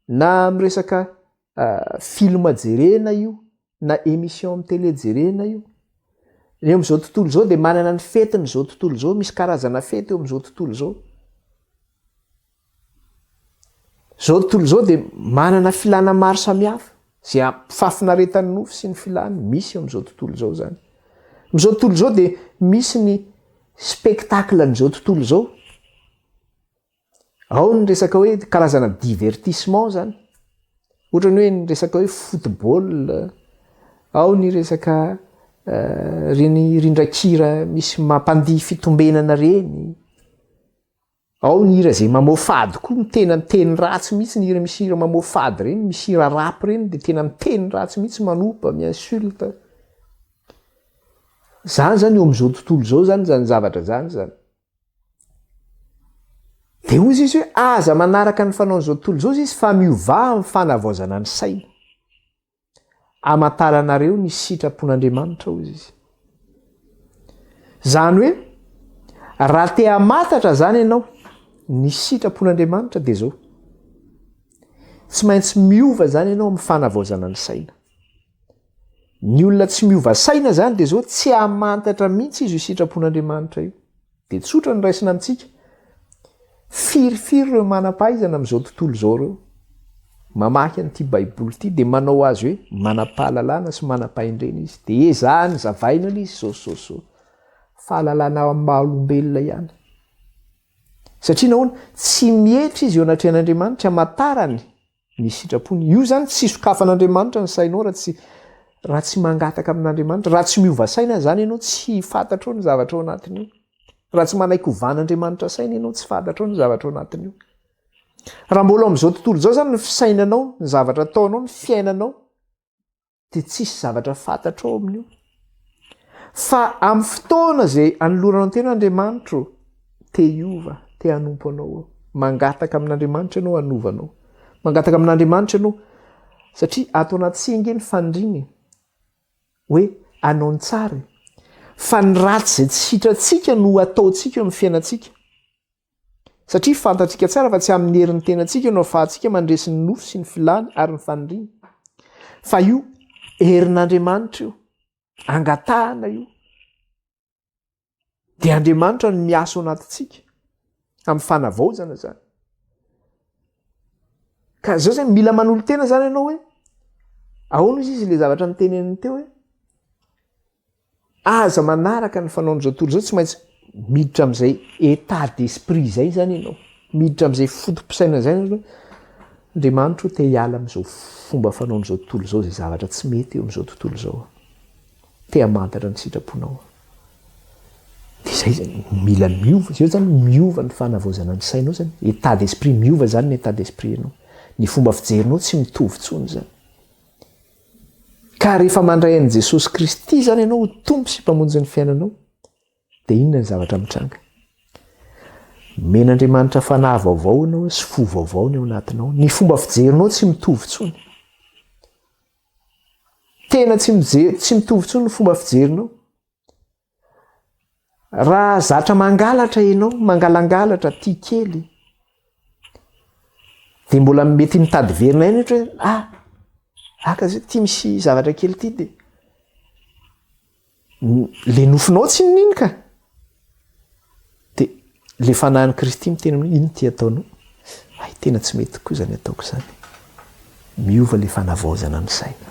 na miresaka film jerena io, na émission amin'ny télé jerena io. Eo amin'izao tontolo izao dia manana ny fetiny izao tontolo izao, misy karazana fety eo amin'izao tontolo izao. Izao tontolo izao dia manana filana maro samihafa, izay fampifinaretan'ny nofo sy ny filany misy eo amin'izao tontolo izao zany. Amin'izao tontolo izao dia misy ny spectacle n'izao tontolo izao. Ao ny resaka hoe karazana divertissement zany. Ohatra ny hoe ny resaka hoe football, ao ny resaka reny rindrakira misy mampandihy fitombenana reny. Ao ny hira izay mamoafady koa, tena miteny ratsy mihitsy ny hira, misy hira mamoafady reny, misy hira rap reny dia tena miteny ratsy mihitsy, manompa, miinsulte. Zany eo amin'izao tontolo izao zany zavatra zany. Dia hoy izy hoe aza manaraka ny fanaon'izao tontolo izao izy fa miova amin'ny fanavaozana ny saina. Amantaranareo ny sitrapon'Andriamanitra hoy izy. Zany hoe raha te hamantatra zany ianao ny sitrapon'Andriamanitra dia zao. Tsy maintsy miova zany ianao amin'ny fanavaozana ny saina. Ny olona tsy miova saina zany dia zao tsy hamantatra mihitsy izy io sitrapon'Andriamanitra io. Dia tsotra ny raisina amintsika. Firifiry ireo manam-pahaizana amin'izao tontolo izao ireo. Mamaky an'ity baiboly ity dia manao azy hoe manam-pahalalana sy manam-pahendrena izy. Dia zany zavaina izy zao. Fahalalana amin'ny maha-olombelona ihany. Satria nahoana tsy mietra izy eo anatrehan'Andriamanitra hamantarany ny sitrapony. Io zany tsy sokafan'Andriamanitra ny sainao raha tsy mangataka amin'Andriamanitra. Raha tsy miova saina zany ianao tsy fantatrao ny zavatra ao anatin'io. Raha tsy manaiky hovan'Andriamanitra saina ianao tsy fantatrao ny zavatra ao anatin'io. Raha mbola amin'izao tontolo izao zany ny fisainanao, ny zavatra ataonao, ny fiainanao dia tsisy zavatra fantatrao amin'io. Fa amin'ny fotoana izay anoloranao ny tena Andriamanitra te hiova, te hanompo anao, mangataka amin'Andriamanitra ianao hanovanao. Mangataka amin'Andriamanitra ianao satria ato anaty tsingy ny fandriny hoe hanao ny tsara. Fa ny ratsy izay tsy sitratsika no ataontsika eo amin'ny fiainantsika. Satria fantatsika tsara fa tsy amin'ny herin'ny tenantsika no ahafahantsika mandresy ny nofo sy ny filany ary ny faniriana. Fa io herin'Andriamanitra io, angatahana io. Dia Andriamanitra no miasa ao anatintsika amin'ny fanavaozana zany. Ka zao zany mila manolo tena zany ianao hoe ahoana izy ilay zavatra niteneniny teo hoe aza manaraka ny fanaon'izao tontolo izao tsy maintsy miditra amin'izay état d'esprit zay zany ianao. Miditra amin'izay fotom-pisaina zay ianao. Andriamanitra te hiala amin'izao fomba fanaon'izao tontolo izao izay zavatra tsy mety eo amin'izao tontolo izao. Te hamantatra ny sitraponao. Dia izay zany mila miova. Zao zany miova ny fanavaozana ny sainao zany. État d'esprit miova zany ny état d'esprit ianao. Ny fomba fijerinao tsy mitovy intsony zany. Ka rehefa mandray an'i Jesosy Kristy zany ianao ho tompo sy mpamonjy ny fiainanao dia inona ny zavatra mitranga? Men'Andriamanitra fanahy vaovao ianao sy fo vaovao ny ao anatinao. Ny fomba fijerinao tsy mitovy intsony. Tena tsy mitovy intsony ny fomba fijerinao. Raha zatra mangalatra ianao, mangalangalatra tia kely, dia mbola mety mitady verina ihany ohatra hoe aka zay tia misy zavatra kely ity dia le nofinao tsy ninona ka. Dia le fanahin'i Kristy miteny aminao ino ty ataonao? Tena tsy mety koa zany ataoko zany. Miova le fanavaozana ny saina.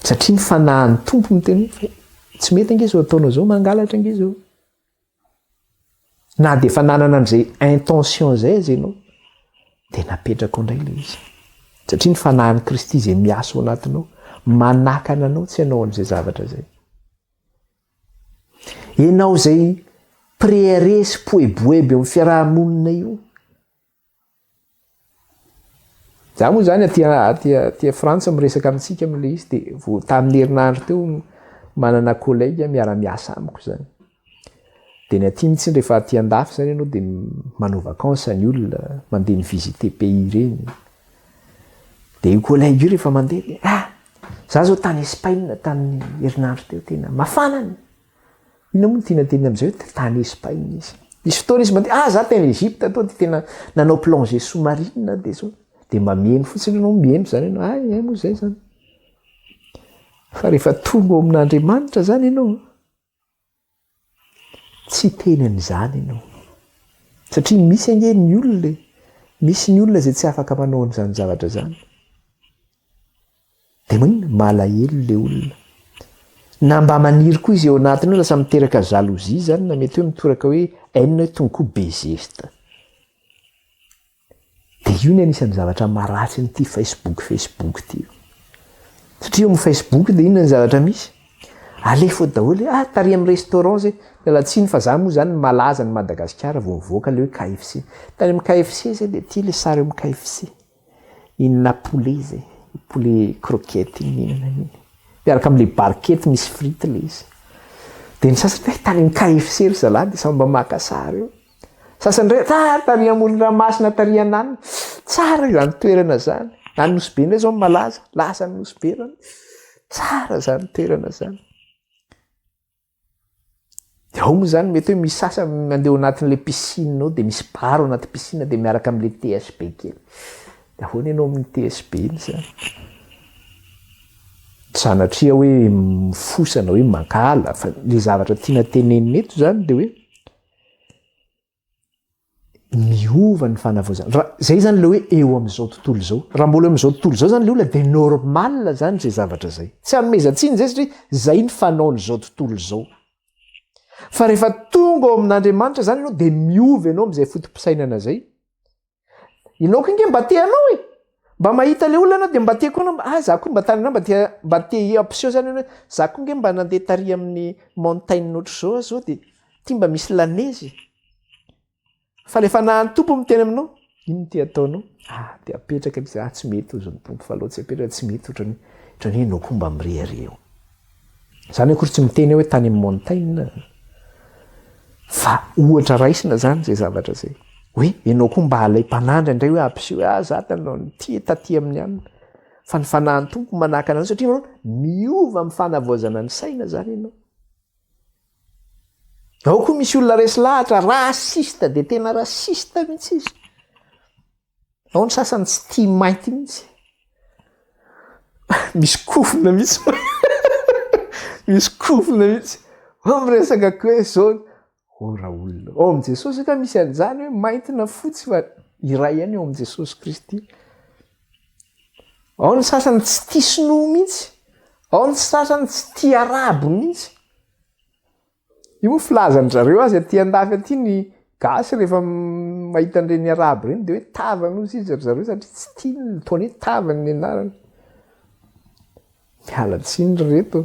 Satria ny fanahin'ny tompo miteny tsy mety ange zao ataonao zao, mangalatra ange zao. Na dia efa nanana an'izay intention zay izy ianao dia napetraka ao indray le izy. Satria ny fanahin'i Kristy izay miasa ao anatinao, manakana anao tsy hanao an'izay zavatra zay. Ianao izay préresy poeboeby amin'ny fiarahamonina io. Za moa zany aty Frantsa miresaka amintsika amin'ilay izy dia tamin'ny herinandro teo manana collègue miara-miasa amiko zany. Dia ny aty mihitsy rehefa aty andafy zany ianao dia manao vacances ny olona, mandeha mivisiter pays ireny. Dia io collègue io rehefa mandeha dia za zao tany Espagne tamin'ny herinandro teo tena mafanany. ina moa tiana teny am'izay hoe tany Espagne izy. Misy fotoana izy mandeha za teny Egypte atao de tena nanao plongée sous-marine de zao de mba mihaino fotsiny ianao mihaino zany ianao moa zay zany. Fa rehefa tonga ao amin'Andriamanitra zany ianao tsy tenan'izany ianao satria misy ange ny olona misy ny olona zay tsy afaka manao an'izany zavatra zany de manina malahelo le olona na mba maniry koa izy eo anatiny io lasa miteraka jalousie zany na mety hoe mitoraka hoe haine tonga koa bezesta de io ny anisan'ny zavatra maratsy nyity Facebook ty satria eo Facebook de inona ny zavatra misy alefo daholo tary amin'ny restaurant zay lalatsiny fa za moa zany malaza ny Madagasikara vao mivoaka le hoe KFC tany amin'ny KFC zay de ty le sary eo amin'ny KFC inona poulet zay poulet croquette mihinana an'iny miaraka am'le barquette misy frite le izy de ny sasany hoe tany amin'ny KFC ry zalahy de samy mba maka sary eo sasany ray tary amoron-dranomasina tary anany tsara zany toerana zany na Nosy be indray zao malaza lasa ny Nosy be zany tsara zany toerana zany de ao moa zany mety hoe misy sasany mandeha ao anatin'le piscine ao de misy bar ao anaty piscine de miaraka am'le TSB kely de ahoana ianao amin'ny TSB iny zany sanatria hoe mifosana hoe mankala fa le zavatra tiana tenenina eto zany de hoe miova ny fanavaozana zay zany le hoe eo am'izao tontolo zao raha mbola am'izao tontolo zao zany le olona de normal zany zay zavatra zay tsy anomezatsiny zay satria zay ny fanaon'izao tontolo zao fa rehefa tonga ao amin'Andriamanitra zany ianao de miova ianao am'izay fotom-pisainana zay ianao koa nge mba teanao mba mahita le olona anao de mba tiako anao za koa mba tanana mba te ampiseho zany ianao za koa nge mba nandeha tary amin'ny montagne notre zao de ty mba misy lanezy fa rehefa nahan'ny tompo miteny aminao ino ty ataonao de apetraka izy tsy mety ozony tompo fa aloha tsy apetraka tsy mety ohatrany ianao koa mba mirehare zany akory tsy miteny hoe tany amin'ny montagne fa ohatra raisina zany zay zavatra zay hoe ianao koa mba halay mpanandra indray hoe ampiseho hoe za tanao ty taty amin'ny anina fa ny fanahin'ny tompo manahaka anao satria manao miova amin'ny fanavaozana ny saina zany ianao ao koa misy olona resy lahatra rasista de tena rasista mihitsy izy ao ny sasany tsy tia mainty mihitsy misy kofona mihitsy misy kofona mihitsy miresaka ko hoe zao raha olona ao am' Jesosy ka misy an'izany hoe mainty na fotsy fa iray ihany eo am' Jesosy Kristy ao ny sasany tsy tia sinoa mihitsy ao ny sasany tsy tia arabo mihitsy io moa filazany zareo azy aty andafy aty ny gasy rehefa mahita an'ireny arabo reny de hoe tavana ozy izy zareo satria tsy tia ny ataony hoe tavany ny anarany mialatsiny reto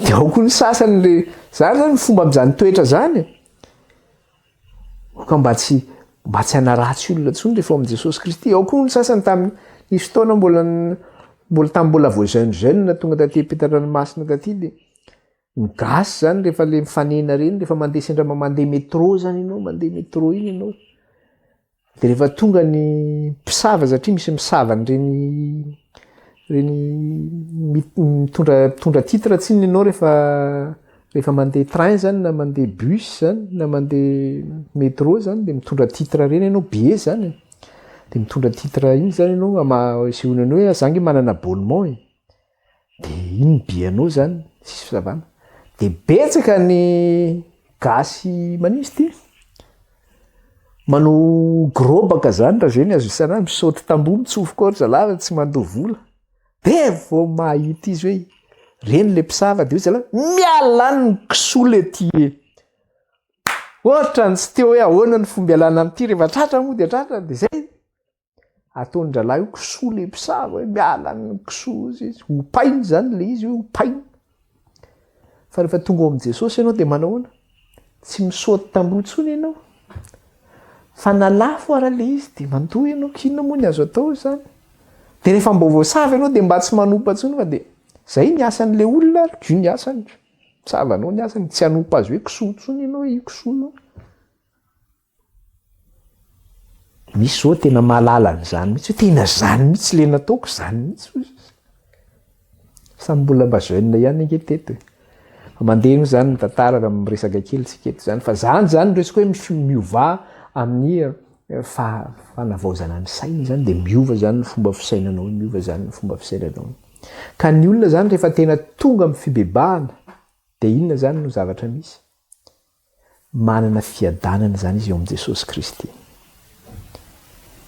de ao koa ny sasany le zany fomba am'izany toetra zany ka mba tsy hanaratsy olona tsony rehefa am' Jesosy Kristy ao koa ny sasany tamin'ny nisy fotoana mbola vao jeune tonga taty Fampianarana taty de ny gasy zany rehefa le mifanena reny rehefa mandeha sendra mandeha métro zany ianao mandeha métro iny ianao de rehefa tonga ny mpisava satria misy misava reny mitondra titre tsiny ianao rehefa mandeha train zany na mandeha bus zany na mandeha métro zany de mitondra titre reny ianao be zany de mitondra titre iny zany ianao sehoinanao hoe zange manana abonnement de iny be anao zany sisy fisavana de betsaka ny gasy manisy ty manao grobaka zany raha zay ny azo isana misaoty tamboho mitsofoka ohatra zalava tsy mandoa vola de vao mahita izy hoe reny le mpisava de hoe zalahy mialany ny kisoa le ty ohatra ny tsy teo hoe ahoana ny fomba ialana am'ty rehefa tratra moa de tratra de zay ataony dralahy io kisoa le mpisava hoe mialany ny kisoa izy hopainy zany le izy hoe hopainy fa rehefa tonga ao am' Jesosy ianao de manahoana tsy misaoty tamboho tsony ianao fa nalafo ara le izy de mandoa ianao kinona moa ny azo atao zany de rehefa mba voasava ianao de mba tsy manompa tsony fa de zay ny asan'le olona io ny asany misavanao ny asany tsy hanompa azy hoe kisoa tsony ianao io kisoanao misy zao tena mahalala n'izany mihitsy hoe tena zany mihitsy le nataoko zany mihitsy samy mbola mba jeune ihany ange teto mandeha moa zany ny tantara raha miresaka kely tsika eto zany fa zany zany resaka hoe miova amin'ny fanavaozana ny saina zany de miova zany ny fomba fisainanao, miova zany ny fomba fisainanao. Ka ny olona zany rehefa tena tonga amin'ny fibebahana de inona zany no zavatra misy? Manana fiadanana zany izy eo amin'i Jesosy Kristy.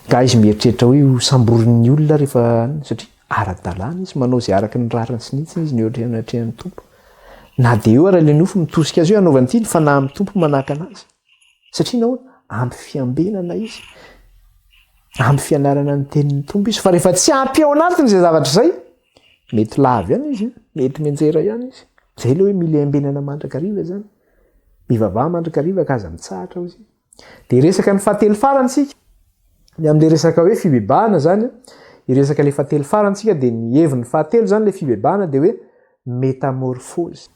Ka izy mieritreritra hoe ho samborin'ny olona rehefa satria ara-dalàna izy manao zay araka ny rariny sy nitsiny izy ny ohatran'ny tompo. Na de eo ara le nofo mitosika azy io anaovany ity fa na amin'ny tompo manaka anazy. Satria nahoana? Ampy fiambenana izy. Ampy fianarana ny tenin'ny tompo izy. Fa rehefa tsy ampy ao anatiny zay zavatra zay, mety lava ihany izy, mety menjera ihany izy. Zay le hoe mila ambenana mandrakariva zany. Mivavaha mandrakariva ka aza mitsahatra ao izy. De resaka ny fahatelo farany sika. Ny amin'le resaka hoe fibebahana zany, iresaka le fahatelo farany sika de ny heviny fahatelo zany le fibebahana de hoe métamorphose.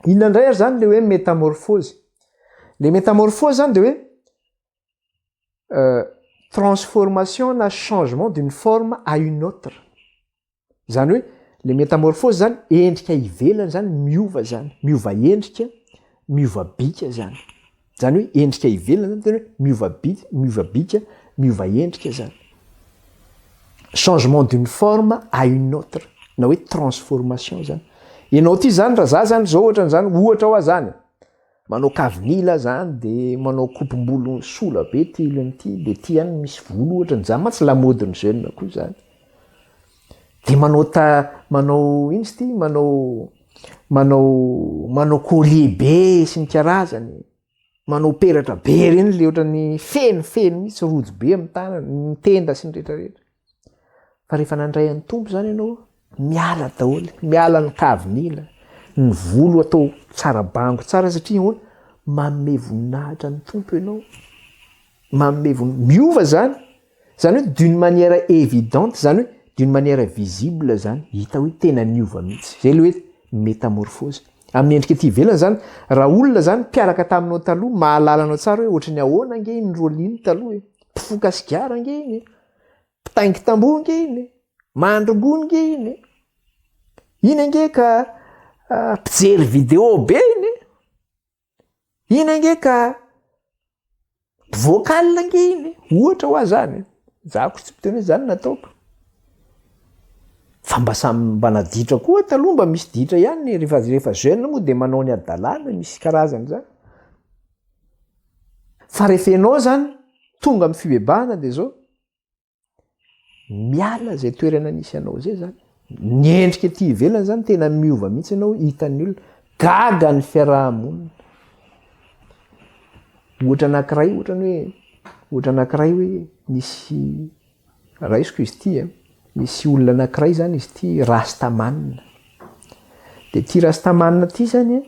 Inona indray ary zany le hoe métamorphose? Le métamorphose zany de hoe transformation na changement d'une forme à une autre. Zany hoe le métamorphose zany endrika ivelany zany miova zany, miova endrika, miova bika zany. Zany hoe endrika ivelany zany tena hoe miova bika, miova endrika zany. Changement d'une forme à une autre. Na hoe transformation zany. Ianao ty zany raha za zany zao ohatran'zany ohatra ho zany. Manao kavinila zany de manao kopom-bolo sola be ty ilany ty de ty ihany misy volo ohatran'zany matsy lamodiny jeune koa zany. De manao ino izy ty manao collier be sy ny karazany. Manao peratra be reny le ohatran'ny feno misy rojo be amin'ny tanany, ny tenda sy ny rehetrarehetra. Fa rehefa nandray an'ny tompo zany ianao, miala daholo, miala ny kavinila, ny volo atao tsara bango tsara satria hoana manome voninahitra ny tompo ianao. Miova zany. Zany hoe d'une manière évidente, zany hoe d'une manière visible zany, hita hoe tena niova mihitsy. Zay le hoe métamorphose. Amin'ny endrika ty ivelany zany, raha olona zany mpiaraka taminao taloha, mahalalanao tsara hoe ohatran'ny ahoana ange iny rôliny taloha, mpifoka sigara ange iny, mpitaingy tamboho ange iny, mandrom-bony ange iny. Iny ange ka mpijery vidéo be iny. Iny ange ka vocal ange iny. Ohatra ho zany. Zako tsy miteny hoe zany nataoko. Fa mba naditra koa taloha mba misy ditra ihany rehefa jeune moa de manao ny adalàna misy karazany zany. Fa rehefa ianao zany tonga amin'ny fibebahana de zao miala zay toerana nisy anao zay zany. Ny endrika ty ivelany zany tena miova mihitsy ianao hitan'ny olona gaga ny fiarahamonina. Ohatra anankiray hoe nisy raisiko izy ty misy olona anankiray zany izy ty rastamanina. De ty rastamanina ty zany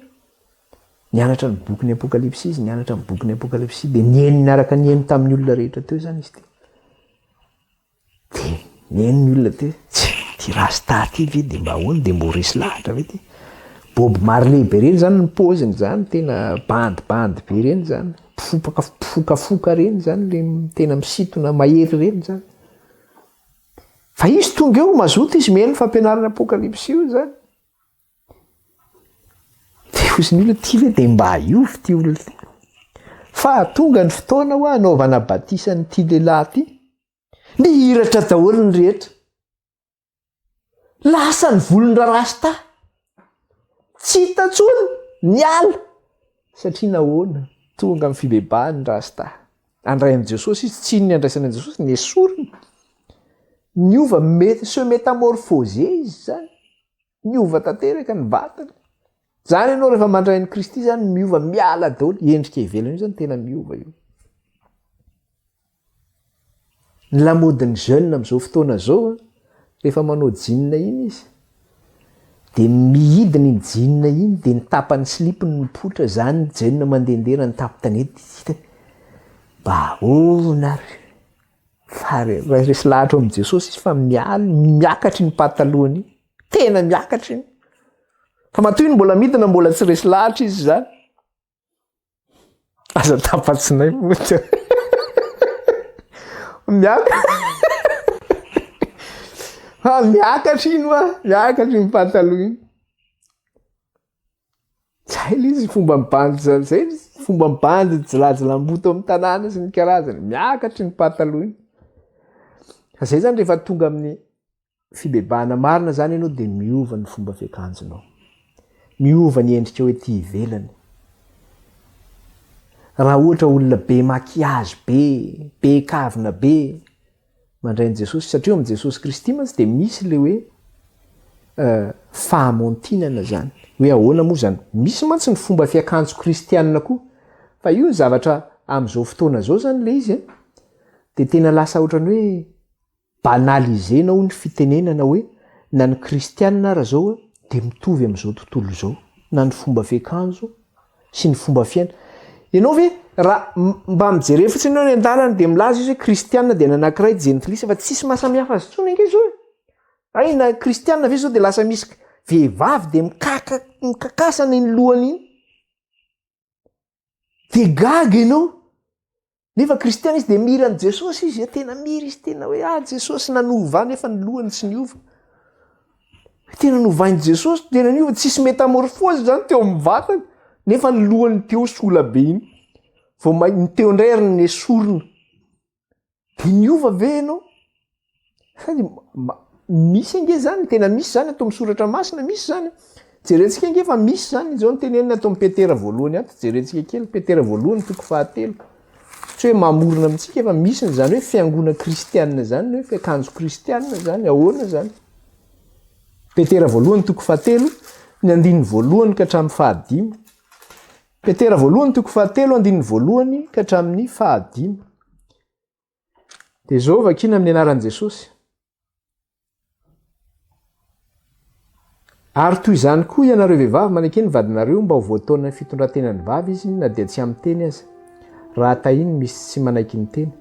nianatra ny boky ny Apokalypsy izy, nianatra ny boky ny Apokalypsy de niaraka nieny tamin'ny olona rehetra teo zany izy ty. De nieny ny olona teo, ty rasta ty ve de mba ahoana de mbo resy lahatra ve ty? Bob Marley be reny zany ny paoziny zany, tena bandy be reny zany, fokafoka reny zany le tena misitona mahery reny zany. Fa izy tonga eo mazoto izy mihaino fampianarana Apokalypsy io zany. De hozy ny olona ty ve de mba iovy ty olona ty. Fa tonga ny fotoana ho anaovana batisan'ny ty lehilahy ty. Nihiratra daholo ny rehetra. Lasa ny volony rasta. Tsy hita intsony, niala. Satria nahoana? Tonga amin'ny fibebahany rasta. Andray amin'i Jesosy izy, tsy ny andraisana an'i Jesosy, ny esoriny. Niova se métamorphose izy zany. Niova tanteraka ny vatany. Zany ianao rehefa mandray an'i Kristy zany miova miala daholo, endrika ivelany io zany tena miova io. Ny lamodin'ny jeune amin'izao fotoana zao, rehefa manao jean iny izy, de mihidiny iny jean iny, de ny tapany slipiny mipotra, zany jeune mandehandeha ny tapy tanety. Mba ahoana ary? Fa resy lahatra amin'i Jesosy izy fa miakatra iny patalohany iny. Tena miakatra iny. Fa matoy iny mbola midina mbola tsy resy lahatra izy zany. Aza tapatsinay moa. Miakatra iny miakatra iny pataloha iny. zay le izy fomba mibandy zay fomba mibandy jilajilamboto amin'ny tanàna sy ny karazany miakatry ny pataloha zay zany rehefa tonga amin'ny fibebahana marina zany ianao de miova ny fomba fiakanjonao, miova ny endrika hoe ty ivelany. Raha ohatra olona be makiazy be kavina be mandray ny Jesosy, satria amin'ny Jesosy Kristy mantsy de misy le hoe fahamontinana zany, hoe ahoana moa zany, misy mantsy ny fomba fiakanjo kristianina koa, fa io ny zavatra am'izao fotoana zao zany le izy de tena lasa ohatrany hoe banalisenao ny fitenenana hoe na ny kristianina raha zao de mitovy am'izao tontolo zao, na ny fomba fiakanjo sy ny fomba fiaina. Ianao ve raha mba mijery fotsiny ianao ny an-dalana de milaza izy hoe kristianina de nanankiray jentilisa fa tsisy mahasamihafa azy tsony ange zao. Ay na kristianina ve zao de lasa misy vehivavy de mikakasana iny lohany iny. De gaga ianao. Nefa kristiana izy de miran'i Jesosy izy, tena miry izy, tena hoe Jesosy nanova nefa ny lohany tsy niova. Tena novain'i Jesosy, tena niova, tsisy métamorphose zany teo amin'ny vatany, nefa ny lohany teo sola be iny. Vao teo indray ny esorina. De niova ve ianao? Sady misy ange zany, tena misy zany atao amin'ny soratra masina, misy zany. Jerentsika ange fa misy zany zao ny tenenina atao amin'ny Petera voalohany ato, jerentsika kely Petera voalohany toko 7. Tsy hoe mamorona amintsika fa misy zany hoe fiangona kristianina zany, hoe fiakanjo kristianina zany, ahoana zany. Petera voalohany toko 7, ny andininy voalohany ka hatramin'ny 5. Petera voalohany toko 7, andininy voalohany ka hatramin'ny 5. De zao vakina amin'ny anaran'i Jesosy. Ary toy izany koa ianareo vehivavy manekeny vadinareo mba ho voataona ny fitondrantenany vavy izy na dia tsy amin'ny teny aza. Raha tahiny misy tsy manaiky ny teny.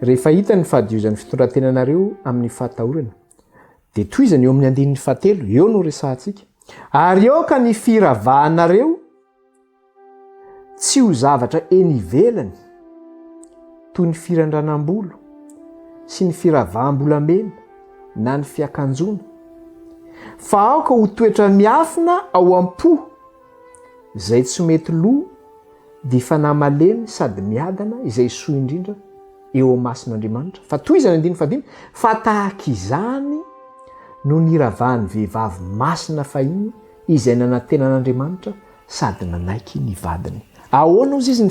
Rehefa hita ny fahadiozan'ny fitondrantenanareo amin'ny fahatahorana. De toy izany eo amin'ny andininy 7, eo no resahantsika. Ary eo ka ny firavahanareo tsy ho zavatra eny ivelany toy ny firandranam-bolo sy ny firavahambolamena na ny fiakanjona. Fa aoka ho toetra miafina ao am-po izay tsy mety loha dia fanahy malemy sady miadana izay soa indrindra eo amasin'Andriamanitra. Fa toy izany andiny fadimy, fa tahaka izany no niravahan'ny vehivavy masina fahiny izay nanantena an'Andriamanitra sady nanaiky ny vadiny. Ahoana ozy izy ny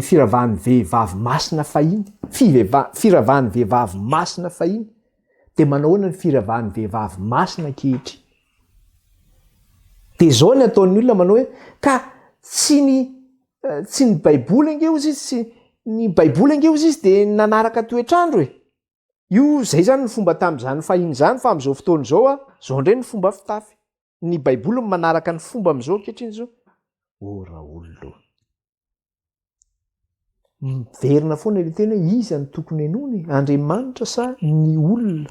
firavahan'ny vehivavy masina fahiny, firavahan'ny vehivavy masina fahiny, de manahoana ny firavahan'ny vehivavy masina kehitry. De zao ny ataon'ny olona manao hoe ka tsy ny baiboly ange ozy izy, tsy ny baiboly ange ozy izy de nanaraka toetrandro e. Io zay zany ny fomba tamin'izany fahiny zany, fa am'izao fotoana zao zao ndray ny fomba fitafy. Ny baiboly manaraka ny fomba am'izao kehitriny zao. Ora olona. Miverina foana le tena iza ny tokony enony, Andriamanitra sa ny olona?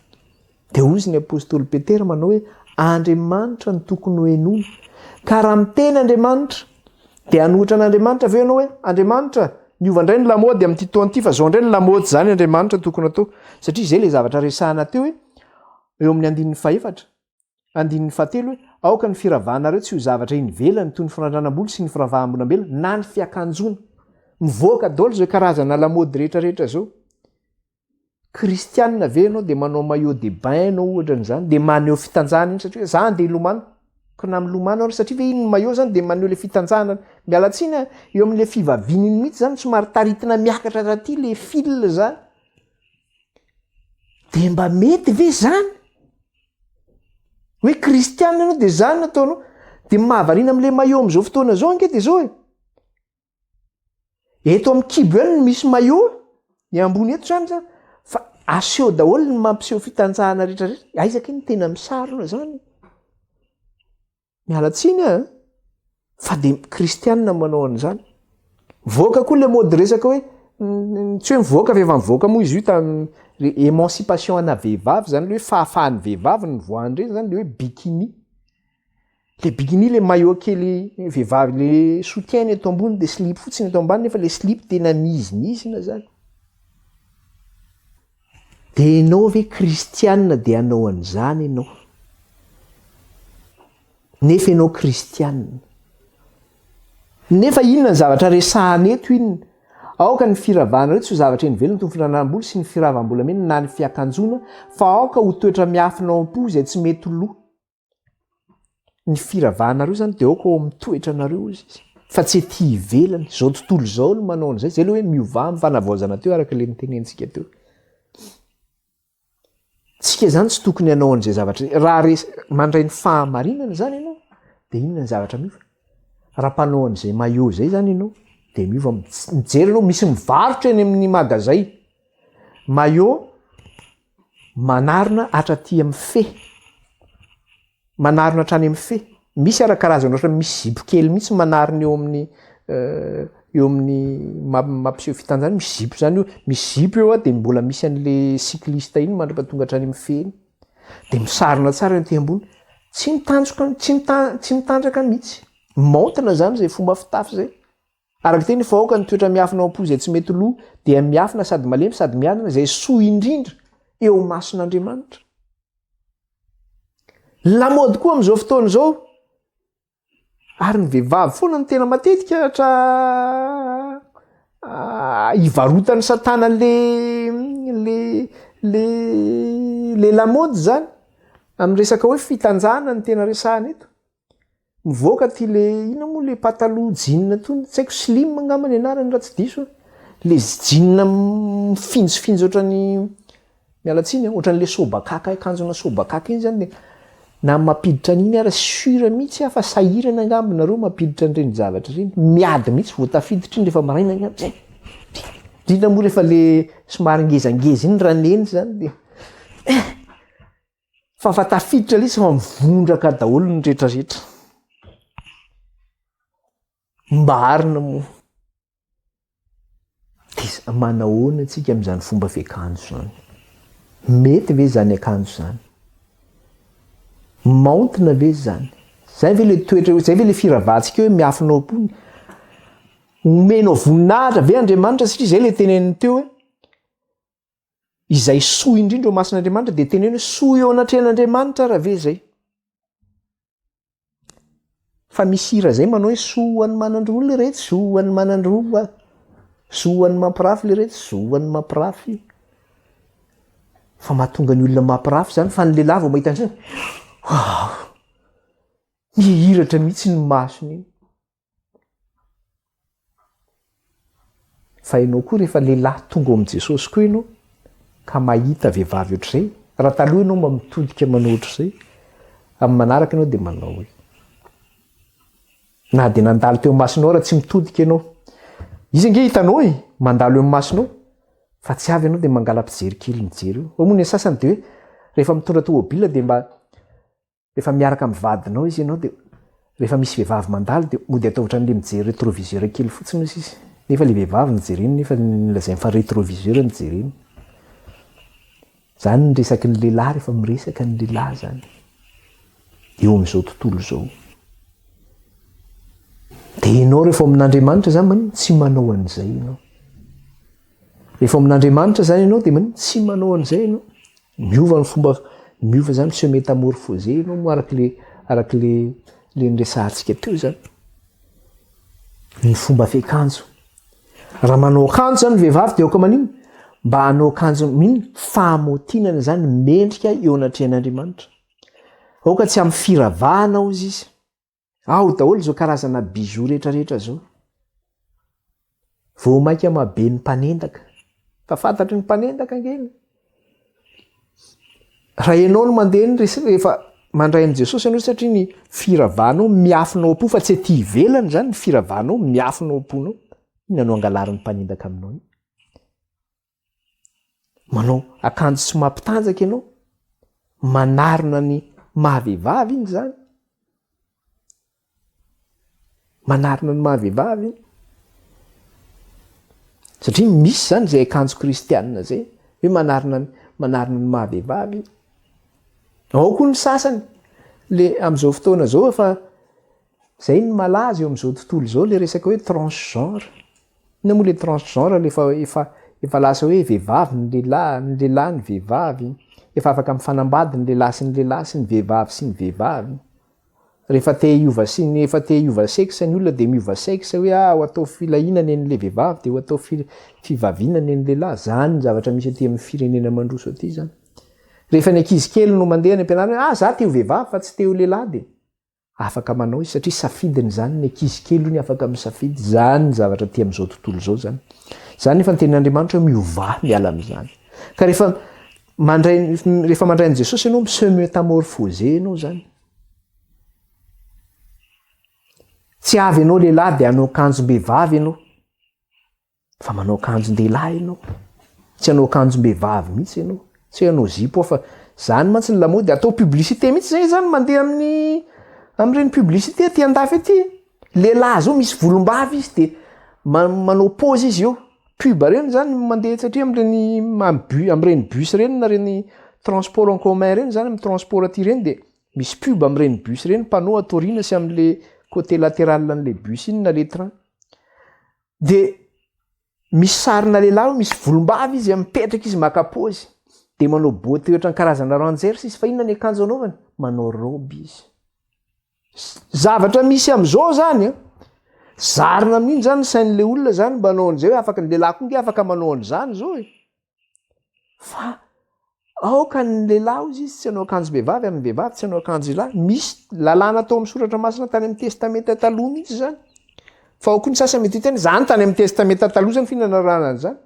De ozy ny apôstôly Petera manao hoe Andriamanitra ny tokony ho enony. Ka raha miteny Andriamanitra de anohitra an'Andriamanitra aveo ianao hoe Andriamanitra niova indray ny lamaody amin'ity taona ity, fa zao indray ny lamaody zany Andriamanitra tokony atao. Satria zay le zavatra resahana teo hoe eo amin'ny andininy 4, andininy 7 hoe aoka ny firavahanareo tsy ho zavatra inivelany toy ny firandranam-bolo sy ny firavahambolambelona na ny fiakanjona. Mivoaka daholo zao karazana lamaody rehetrarehetra zao. Kristianina ve ianao de manao maillot de bain ianao ohatra n'izany, de maneho fitanjahana iny satria za andeha hilomano. Ka na milomano ary satria ve iny ny maillot zany de maneho le fitanjahana. Mialatsiny eo amin'le fivaviana iny mihitsy zany somary taritina miakatra rahaty le fil zany. De mba mety ve zany? Hoe kristianina ianao de zany nataonao, de mahavariana amin'le maillot am'izao fotoana zao ange de zao e. Eto amin'ny kibo eny misy maillot, ny ambony eto zany zany. Fa aseho daholo ny mampiseho fitanjahana rehetrarehetra. Aizaka ny tena misarona zany. Mialatsiny fa de kristianina manao an'izany. Voaka koa le mody resaka hoe tsy hoe mivoaka fa efa mivoaka moa izy io tamin'ny émancipation ana vehivavy zany, le hoe fahafahan'ny vehivavy ny voandreny zany, le hoe bikini. Le bikini le maillot kely vehivavy le soutien eto ambony de slip fotsiny eto ambany, nefa le slip tena mizinizina zany. De ianao ve kristianina de anao an'izany ianao? nefa ianao kristianina. Nefa inona ny zavatra resahana eto inona? Aoka ny firavahana reto sy ho zavatra eny velona, ny firanam-bola sy ny firavam-bolamena na ny fiakanjona, fa aoka ho toetra miafina ao am-po izay tsy mety lo. Ny firavanareo zany dia aoka ao amin'ny toetra nareo izy. Fa tsy ety ivelany, zao tontolo zao no manao an'izay. Zay le hoe miova amin'ny fanavaozana teo araka le nitenentsika teo. Tsika zany tsy tokony hanao an'izay zavatra. Raha mandray ny fahamarinana zany ianao, dia inona ny zavatra miova? Raha mpanao an'izay maillot zay zany ianao, dia miova. Mijery ianao misy mivarotra eny amin'ny magazay. Maillot manarona hatraty amin'ny fe. Manarona hatrany amin'ny fe. Misy ara-karazana ohatra misy zipo kely mihitsy manarona eo amin'ny mampiseho fitanjana. Misy zipo zany io, misy zipo eo dia mbola misy an'le cycliste iny mandrapatonga hatrany amin'ny fe iny. Dia misarona tsara ny ambony. Tsy mitanjaka mihitsy. Maontina zany zay fomba fitafy zay. Araka teny fa aoka ny toetra miafina ao am-po izay tsy mety lo, dia miafina sady malemy sady miadana izay soa indrindra eo mason'Andriamanitra. Lamaody koa amin'izao fotoana izao. Ary ny vehivavy foana ny tena matetika ivarotany satana le lamaody zany. Amin'ny resaka hoe fitanjana ny tena resahana eto. Mivoaka ty le ina moa le pataloha jean tony, tsy haiko slim angamba ny anarany raha tsy diso. Le jean mifinjofinjo ohatrany mialatsiny, ohatran'le sobakaka, akanjona sobakaka iny zany. Na mampiditra an'iny ara sura mihitsy fa sahirana angamba nareo mampiditra an'ireny zavatra ireny. Miady mihitsy vao tafiditra iny rehefa maraina angamba. Indrindra moa rehefa le somary ngezangeza iny raneny zany dia fa tafiditra ilay izy fa mivondraka daholo ny rehetrarehetra. Mbarina moa. Dia manahoana antsika amin'izany fomba fiakanjo zany? Mety ve zany akanjo zany? Maontina ve zany? Zay ve le toetra, zay ve le firavahantsika hoe miafinao am-po? Omenao voninahitra ve Andriamanitra satria zay le teneniny teo hoe izay soa indrindra eo mason'Andriamanitra dia teneny hoe soa eo anatrehan'Andriamanitra raha ve zay? Fa misy hira zay manao hoe soa ny manandroa le rehetra, soa ny manandroa, soa ny mampirafy le rehetra, soa ny mampirafy. Fa mahatonga ny olona mampirafy zany fa ny lehilahy vao mahita an'izany. Mihiratra mihitsy ny masony iny. Fa ianao koa rehefa lehilahy tonga ao amin'i Jesosy koa ianao ka mahita vehivavy ohatr'izay, raha taloha ianao mba mitodika manao ohatr'izay, amin'ny manaraka ianao dia manao hoe na dia nandalo teo masonao raha tsy mitodika ianao. Izy ange hitanao mandalo eo amin'ny masonao fa tsy avy ianao dia mangala mpijery kely mijery eo. Ao moa ny sasany dia hoe rehefa mitondra tômôbila dia mba rehefa miaraka amin'ny vadinao izy ianao dia rehefa misy vehivavy mandalo dia mody atao ohatran'ilay mijery rétroviseur kely fotsiny izy. Nefa ilay vehivavy mijereny nefa nilazany fa rétroviseur mijereny. Zany ny resaky ny lehilahy rehefa miresaka ny lehilahy zany. Eo amin'izao tontolo izao. Dia ianao rehefa amin'Andriamanitra zany manino tsy manao an'izay ianao. Rehefa amin'Andriamanitra zany ianao dia manino tsy manao an'izay ianao. Miova ny fomba miova zany se métamorphosé ianao moa araka le niresahantsika teo zany. Ny fomba fiakanjo. Raha manao akanjo zany vehivavy dia aoka manino? Mba hanao akanjo minno fahamotinana zany mendrika eo anatrehan'Andriamanitra. Aoka tsy amin'ny firavahana ao izy. Ao daholo zao karazana bijou rehetrarehetra zao. Vao mainka mahabe ny mpanendaka. Fa fantatry ny mpanendaka angeny. Raha ianao no mandeha rehefa mandray an'i Jesosy ianao satria ny firavahanao miafinao am-po fa tsy ety ivelany zany ny firavahanao miafinao am-ponao. Inona no angalarin'ny mpanendaka aminao iny? Manao akanjo tsy mampitanjaka ianao. Manarona ny mahavehivavy iny zany. Manarona ny mahavehivavy iny. Satria misy zany zay akanjo kristianina zay hoe manarona ny mahavehivavy. Ao koa ny sasany le amin'izao fotoana izao fa zay ny malaza eo amin'izao tontolo izao le resaka hoe transgenre. Inona moa le transgenre efa lasa hoe vehivavy ny lehilahy, ny lehilahy ny vehivavy, efa afaka mifanambady ny lehilahy sy ny lehilahy sy ny vehivavy sy ny vehivavy. rehefa te hiova sexe ny olona de miova sexe hoe ho atao filahinana en'le vehivavy de ho atao fivavianana en'le lahy. Zany ny zavatra misy aty amin'ny firenena mandroso aty zany. Rehefa ny ankizy kely no mandeha ny ampianarana, za te ho vehivavy fa tsy te ho lehilahy de afaka manao izy satria safidiny zany ny ankizy kely ny afaka misafidy. Zany ny zavatra aty amin'izao tontolo zao zany. Zany nefa ny tenin'Andriamanitra hoe miova miala amin'izany. Ka rehefa mandray an'i Jesosy ianao se métamorphosé ianao zany. Tsy avy ianao lehilahy de hanao akanjom-behivavy ianao. Fa manao akanjon-dehilahy ianao. Tsy hanao akanjom-behivavy mihitsy ianao. Tsy hanao zipo fa zany mantsy ny lamaody atao publicité mihitsy zany mandeha amin'ireny publicité aty andafy aty. Lehilahy zao misy volombavy izy de manao pause izy eo. Pub reny zany mandeha satria amin'ireny bus reny na reny transport en commun reny zany amin'ny transport aty reny de misy pub amin'ireny bus reny panneau atoriana sy amin'le côté latéral an'le bus iny na le train. De misy sarina lehilahy misy volombavy izy mipetraka izy maka pause de manao boty ohatran'ny karazana ranger izy fa inona ny akanjo anaovany? Manao robe izy. Zavatra misy amin'izao zany zarina amin'iny zany sain'le olona zany mba manao an'izay hoe afaka ny lehilahy koa afaka manao an'izany zao fa aoka ny lehilahy izy tsy hanao akanjo behivavy ary ny vehivavy tsy hanao akanjo lehilahy. Misy lalàna atao amin'ny soratra masina tany amin'ny testamenta taloha mihitsy zany. Fa ao koa ny sasany mety hiteny zany tany amin'ny testamenta taloha zany fihinanarana an'izany.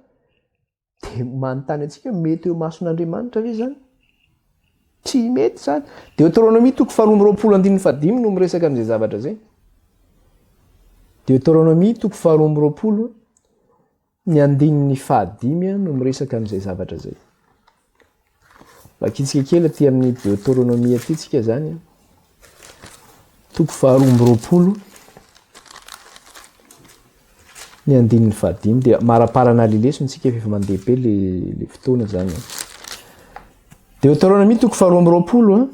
De manontany antsika mety eo mason'Andriamanitra ve zany? Tsy mety zany. Deutéronomie 2:20 no miresaka an'izay zavatra zay. Deutéronomie 2:20 no miresaka an'izay zavatra zay. Vakitsika kely aty amin'ny Deutéronomie aty tsika zany. 2:20 dia maraparana le lesona tsika efa mandeha be le fotoana zany. Deutéronomie 2:20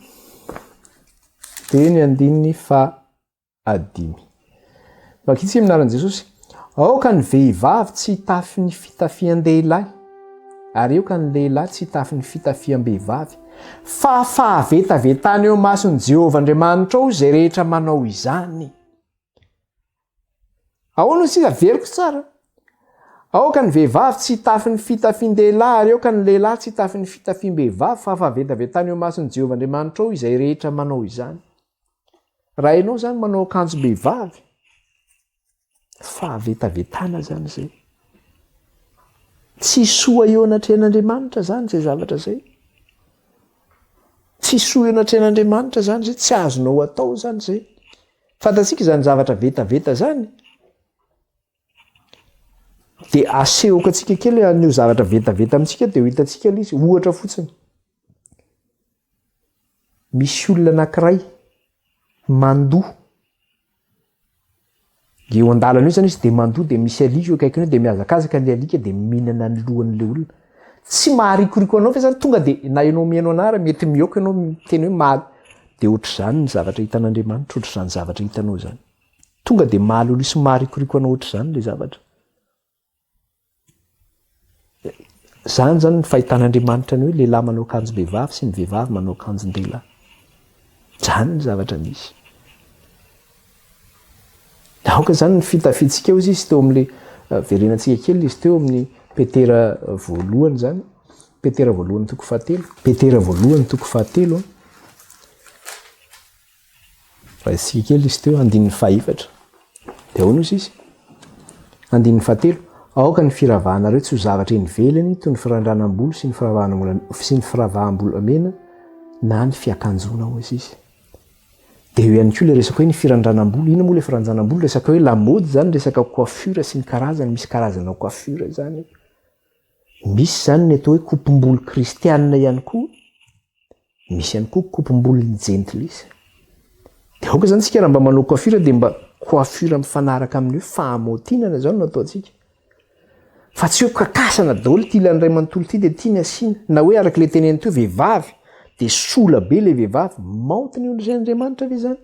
de ny 15. Vakitsika aminaran'i Jesosy. Aoka ny vehivavy tsy hitafy ny fitafian-dehilahy ary aoka ny lehilahy tsy hitafy ny fitafiam-behivavy fa fahavetavetana eo mason'i Jehovah Andriamanitra ao zay rehetra manao izany. Ahoana sika veriko tsara? Aoka ny vehivavy tsy hitafy ny fitafian-dehilahy ary aoka ny lehilahy tsy hitafy ny fitafiam-behivavy fa fahavetavetana eo mason'i Jehovah Andriamanitra ao izay rehetra manao izany. Raha ianao zany manao akanjo-behivavy fahavetavetana zany zay. Tsy soa eo anatrehan'Andriamanitra zany zay zavatra zay. Tsy soa eo anatrehan'Andriamanitra zany zay. Tsy azonao atao zany zay. Fantatsika zany zavatra vetaveta zany. De asehoka antsika kely an'io zavatra vetaveta amintsika de ho hitantsika izy. Ohatra fotsiny. Misy olona anankiray mandoa. Eo an-dalana io zany izy de mandoa de misy alika eo akaikiny eo de mihazakazaka ny alika de mihinana ny lohan'le olona. Tsy maharikoriko anao fa zany tonga de na ianao mihaino anara mety mihoaka ianao miteny hoe maly. De ohatr'izany ny zavatra hitan'Andriamanitra, ohatr'izany zavatra hitanao zany. Tonga de maly olo sy maharikoriko anao ohatr'izany le zavatra. Zany ny fahitan'Andriamanitra ny hoe lehilahy manao akanjo-behivavy sy ny vehivavy manao akanjon-dehilahy. Zany ny zavatra misy. Aoka zany ny fitafitsika eo izy teo amin'le verenantsika kely izy teo amin'ny Petera voalohany zany. Petera voalohany 1:7. Petera voalohany 1:7. Raha isika kely izy teo 9:4. De ahoana izy? 9:7. Aoka ny firavahanareo tsy ho zavatra eny velany toy ny firandranam-bolo sy ny firavahambolamena na ny fiakanjona ho izy. De eo ihany koa le resaka hoe ny firandranam-bolo. Ina moa le firandranam-bolo? Resaka hoe lamaody zany, resaka coiffure sy ny karazany. Misy karazana coiffure zany. Misy zany ny atao hoe coupe-bolo kristianina ihany koa. Misy ihany koa coupe-bolo gentlis. De aoka zany tsika raha mba manao coiffure de mba coiffure mifanaraka amin'ny hoe fahamotinana zao no ataontsika. Fa tsy hoe kakasana daholo ty ilany ray manontolo ty de tiany asiana. Na hoe araka le teneny teo vehivavy de sola be le vehivavy, maonty ny olon'Andriamanitra ve zany?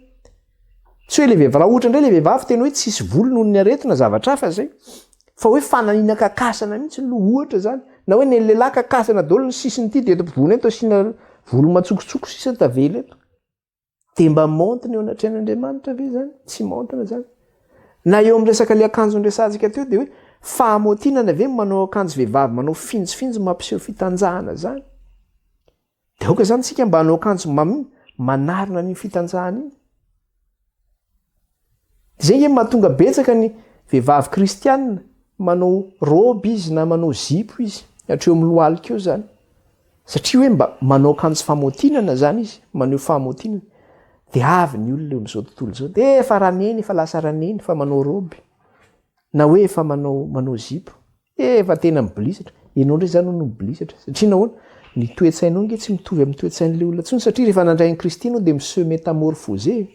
Tsy hoe le vehivavy, raha ohatra indray le vehivavy teny hoe tsisy volo noho ny aretina zavatra hafa zay. Fa hoe fananiana kakasana mihitsy no ohatra zany. Na hoe ny lehilahy kakasana daholo ny sisiny ty de eto ampovoany eto asiana volo matsokotsoko sisa tavela eto. dia mba montana eo anatrehan'Andriamanitra ve zany? Tsy montana zany. Na eo amin'ny resaka le akanjo nresantsika teo dia hoe fahamotinana ve manao akanjo vehivavy manao finjofinjo mampiseho fitanjahana zany? Dia aoka zany tsika mba hanao akanjo manarina ny fitanjahana iny. Zay nge mahatonga betsaka ny vehivavy kristianina manao robe izy na manao zipo izy hatreo amin'ny lohalika eo zany. Satria hoe mba manao akanjo famotinana zany izy, maneho famotinana. Dia avy ny olona eo amin'izao tontolo izao. Dia efa raneny, efa lasa raneny fa manao robe. Na hoe efa manao zipo. Efa tena mibilisatra. Ianao ndray zany no mibilisatra. Satria nahoana? Ny toe-tsainao nge tsy mitovy amin'ny toe-tsain'ilay olona intsony satria rehefa nandray ny Kristy ianao dia miseho métamorphosé.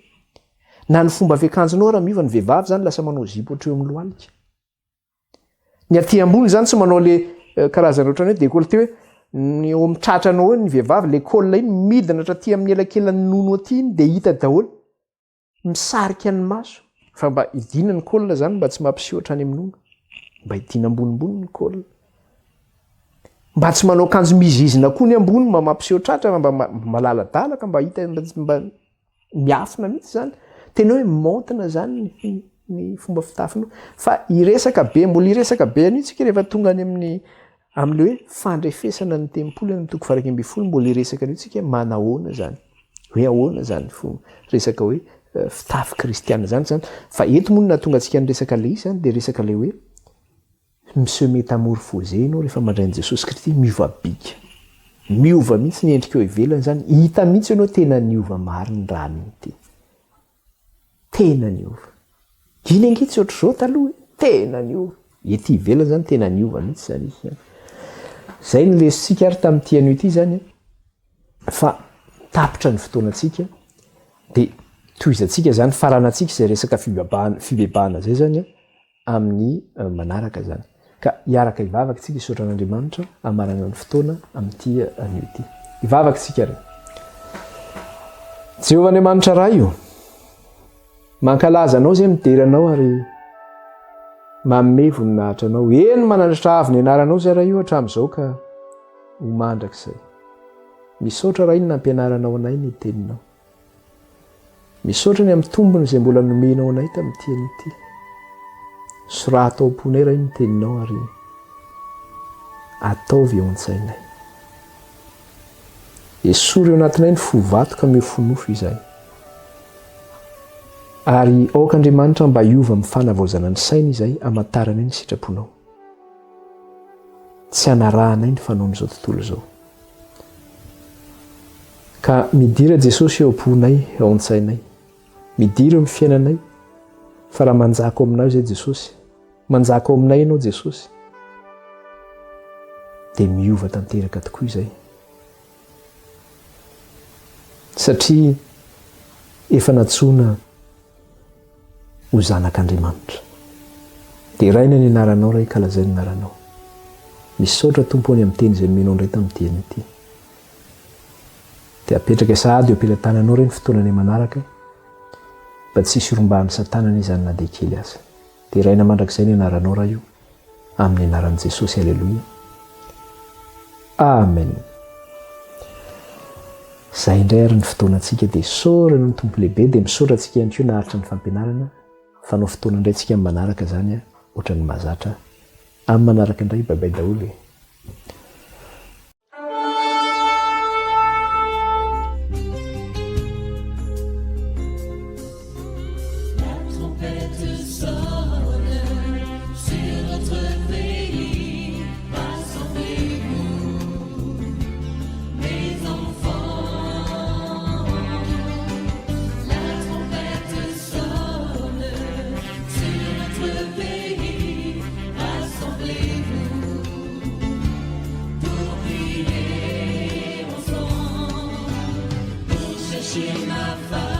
Na ny fomba fiakanjonao raha miova ny vehivavy zany lasa manao zipo hatreo amin'ny lohalika. Ny aty ambony zany tsy manao le karazana ohatrany hoe décolleté hoe ny eo amin'ny tratranao ny vehivavy le col iny midina hatraty amin'ny elakelan'ny nono aty iny dia hita daholo. Misarika ny maso. Fa mba idina ny col zany mba tsy mampiseho hatrany amin'ny nono. Mba idina ambonimbony ny col. Mba tsy manao akanjo mizizina koa ny ambony mba mampiseho tratra mba malaladalaka mba hita mba miafina mihitsy zany. Tena hoe montana zany ny fomba fitafinao. Fa iresaka be, mbola iresaka be anio tsika rehefa tonga any amin'le hoe fandrefesana ny tempoly ny 2020 mbola iresaka anio tsika manahoana zany. Hoe ahoana zany resaka hoe fitafy kristiana zany. Fa eto moa nahatonga antsika niresaka le izy zany dia resaka le hoe miseho métamorphosé ianao rehefa mandrain'i Jesosy Kristy miova bika. Miova mihitsy ny endrika eo ivelany zany. Hita mihitsy ianao tena niova mariny raha mity. Tena niova. Iny ange tsy ohatr'izao taloha. Tena niova. Ety ivelany zany tena niova mihitsy zany izy. Zay ny lesitsika ary tamin'ity anio ity zany. Fa tapitra ny fotoanantsika dia toizantsika zany faranantsika izay resaka fibebahana zay zany amin'ny manaraka zany. Ka hiaraka hivavaka tsika hisaotra an'Andriamanitra hamarana ny fotoana amin'ity anio ity. Hivavaka tsika ry. Jehovah Andriamanitra raha io. Mankalaza anao zay midery anao ary manome voninahitra anao. Eny manandratra avy ny anaranao zay raha io hatramin'izao ka ho mandrakizay. Misaotra raha iny nampianaranao anay ny teninao. Misaotra ny amin'ny tombony izay mbola nomenao anay tamin'ity an'ity. Soratra ao am-ponay raha iny ny teninao ary ataovy eo an-tsainay. Esory eo anatinay ny fovato ka meo fonofo izay. Ary aoka Andriamanitra mba hiova amin'ny fanavaozana ny saina izay hamantarana ny sitraponao. Tsy hanarahanay ny fanao amin'izao tontolo izao. Ka midira Jesosy eo am-ponay, ao an-tsainay. Midira eo amin'ny fiainanay. Fa raha manjaka ao aminao izay Jesosy, manjaka ao aminay ianao Jesosy, dia miova tanteraka tokoa izay. Satria efa natsoina ho zanak'Andriamanitra. Dia raina ny anaranao raha hikalazay ny anaranao. Misaotra tompony amin'ny teny izay nomenao indray tamin'ity anio ity. Dia apetraka sahady eo am-pelantananao ireny fotoanany manaraka mba tsy hisy rombahany Satana ny izany na dia kely aza. Dia raina mandrakizay ny anaranao raha io amin'ny anaran'i Jesosy. Alleluia. Amen. Zay indray ary ny fotoanantsika dia saorana ny tompo lehibe dia misaotra antsika ihany koa naharitra ny fampianarana. Fanao fotoana indray tsika amin'ny manaraka zany ohatra ny mahazatra amin'ny manaraka indray. Babay daholo. Chez ma femme.